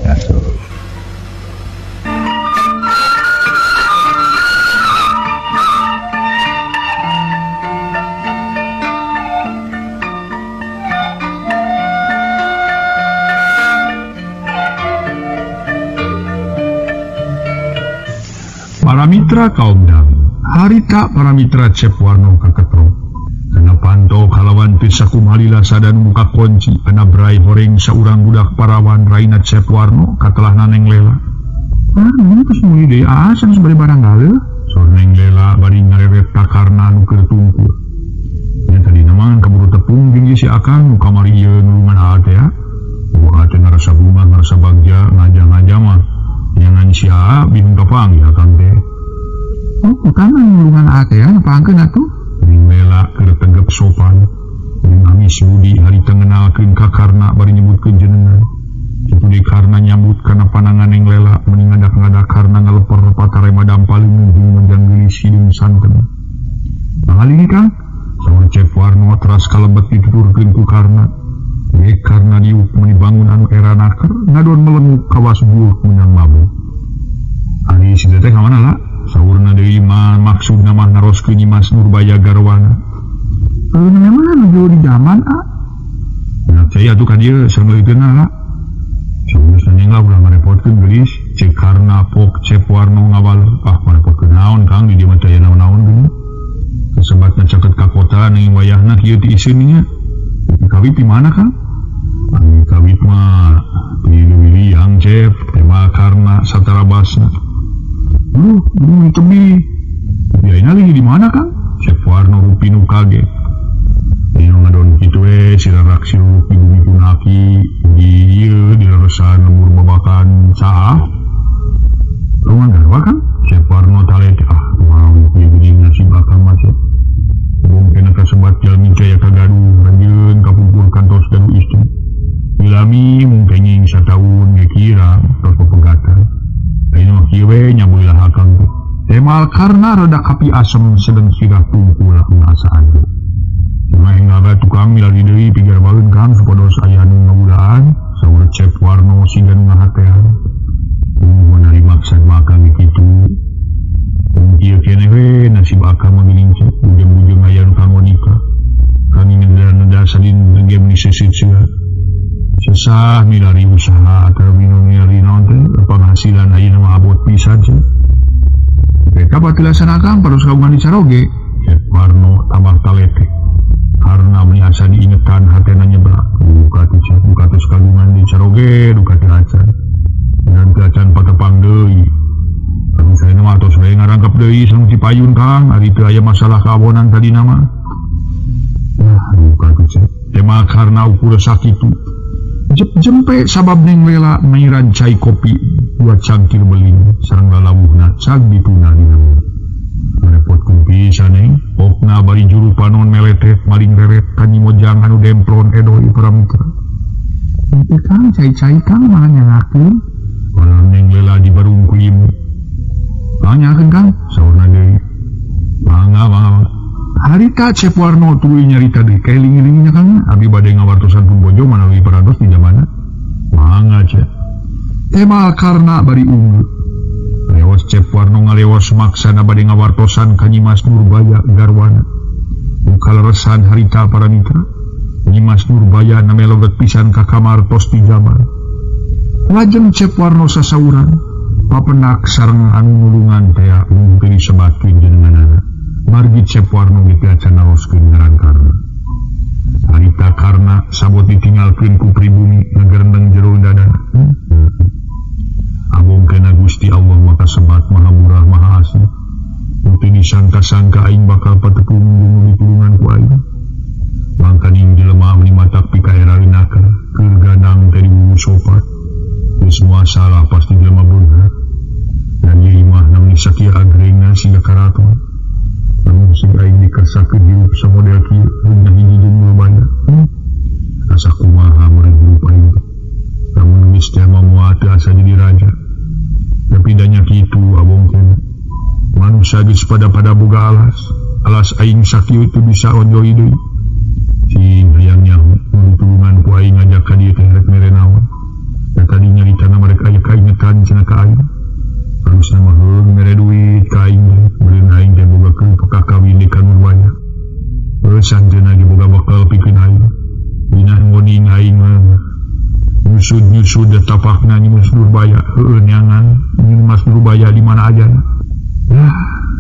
para mitra kaum dami harita para mitra Cep Warno kaketro karena pantau kalawan pisa kumalila sadan muka kunci ana brai horeng saurang budak parawan Raina Cep Warno katelah Neng Lela ini terus muli deh asan sebagai barang galau so Neng Lela bari ngareret karena anu keur tungkul ya tadi naman kaburu tepung tinggi si akang nu kamari ieu nulungan ate ya ate ngarasa bunga ngarasa bagja ngajah mah jangan sia bingung kapang ya kang teh bukan nulungan ate ya napangkeun atuh Neng Lela keur tegep sopan jeung amis budi harita ngenalkeun ka Karna bari nyebutkeun jenengan kitu deui Karna nyambut kana panangan Neng Lela mending ngadak-ngadak Karna ngaleper patare madam paling jeung menjanggeuli sidung santen pangalih Kang saur Cep Warno teras kalebet dituturkeun ku Karna Karna diuk menibangun anu era naker ngadon melenguk kawas buuk menyang mabuk ari si teteh kamana lah saurna deui mah maksudna mah naroskeun Nyimas Nurbaya garwana namanya nuju di zaman nah saya atuh ka dieu sareng leukeunna lah saurna neng lah ulah ngarepotkeun geulis cek Karna pok Cep Warno ngawal ngarepotkeun naon Kang di dieu mah teu aya naon-naon geuning kesebatna caket ka kota ning wayahna kieu ti iseun nya kawit di mana Kang? Kawit mah pilih yang Cep tema Karna satara basna itu bi biayanya lagi di mana Kang? Cep Warno rupi nu kaget ini ngadon kitu sirarak siluk di bumi punaki di ieu di leresan lembur babakan saha rumah garwa Kang? Cep Warno talet mau kieu geuning nasib akang mah Cep mungkin kasebat jalmi caya kagaduh ranjeun kapumpul kantos gaduh istri bilami mungkin yang satahun ngekira tos pepegatan ayeuna mah kieu we nyabulilah akang teh temal Karna rada kapi asem sedeng sirah tungkul ngasaan teh mah ngaga tukang milari deui pigar baeun Kang supados aya nu ngabulaan saur Cep Warno sigan ngahatean mun narima kesan makan kitu ieu keneh we nasib akang mah geuning Cep bujang-bujang aya nu harmonika kami neda salin game ni seseueur susah milari usaha atau milari naon teh penghasilan ayeuna mah abot pisan Cep mereka batilaksanakan pados kagungan dicaroge Cep Warno tambah talete karena meniasa diingetan hatena nyeblak buka tus kagungan dicaroge duka ti acan dan ti acan patepang deui tapi saya nama atau saya ngarangkap deui sareng Cipayun Kang ari teu aya masalah keabonan tadi nama buka tu Cep tema Karna ukur sakitu jempe sabab Neng Lela mairan cai kopi buat cangkir beling sareng lalawuhna cag dituna dina merepotkeun pisan okna bari juru panon meletet maling reret ka Nyimojang anu demplon edoi para mitra itu Kang cai-cai Kang mah nyangakeun walau Neng Lela di barung ku ibu nyangakeun Kang saurna deui mangga harita Cep Warno tuluy nyarita deui kaeling-elinginya Kang abi bade ngawartosan pun bojo manawi parados di zamana mangga Cep temal Karna bari unggul leos Cep Warno ngaleos maksana bade ngawartosan ka Nyimas Nurbaya garwana kaleresan harita para mitra Nyimas Nurbaya nameloget pisan ka kamar tos di zaman lajeng Cep Warno sasauran papenak sareng anu nulungan teh mungkin disebatkeun jenenganana margi Cep Warno dipiacan naroskeun ngaran Karna harita Karna sabot ditinggalkeun ku pribumi ngagerendeng jero dadana abong kana Gusti Allah maka sebat maha murah maha asih teu disangka-sangka aing bakal patepung jeung ditulungan ku aing mangka ning jelema meuli matak pikaera rinakar keur ganang teh dibubuh sopat geus moal salah pasti jelema beunghar dan ieu mah namun sakieu agrengna siga karaton namun sing aing dikersakeun hirup samodel kieu jeung hiji jeung lobana asa kumaha merenggup aing. Lamun geus teh memuat asa jadi raja. Tapi danya kitu abongkeun. Manusia geus pada boga alas aing sakieu teu bisa onjoi deui. Cing hayang nyaho nu tulungan ku aing ngajak ka dieu teh rek mere naon. Da tadi nyaritana merek aya kaingetan cenah ka aing. Harusna mah heung mere duit ka aing, beureun aing teh bogakeun pakakawin di ka Nurbaya. Sanjeuna ge boga bakal pikeun aing. Dina ngoning aing mah nyusud tapakna Nyimas Nurbaya, heueuh neangan Nyimas Nurbaya di mana aja.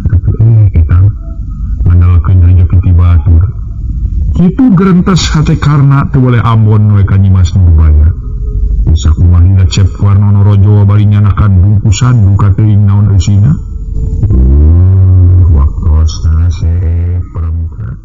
Tapi kita ngandalkeun rezeki ti batur. Kitu gerentes hate karna teu boleh ambon we ka Nyimas Nurbaya. Bisa kumaha Cep Warnono Rojo bari nyanakan bungkusan duka teuing naon eusina. Waktosna se pramuka.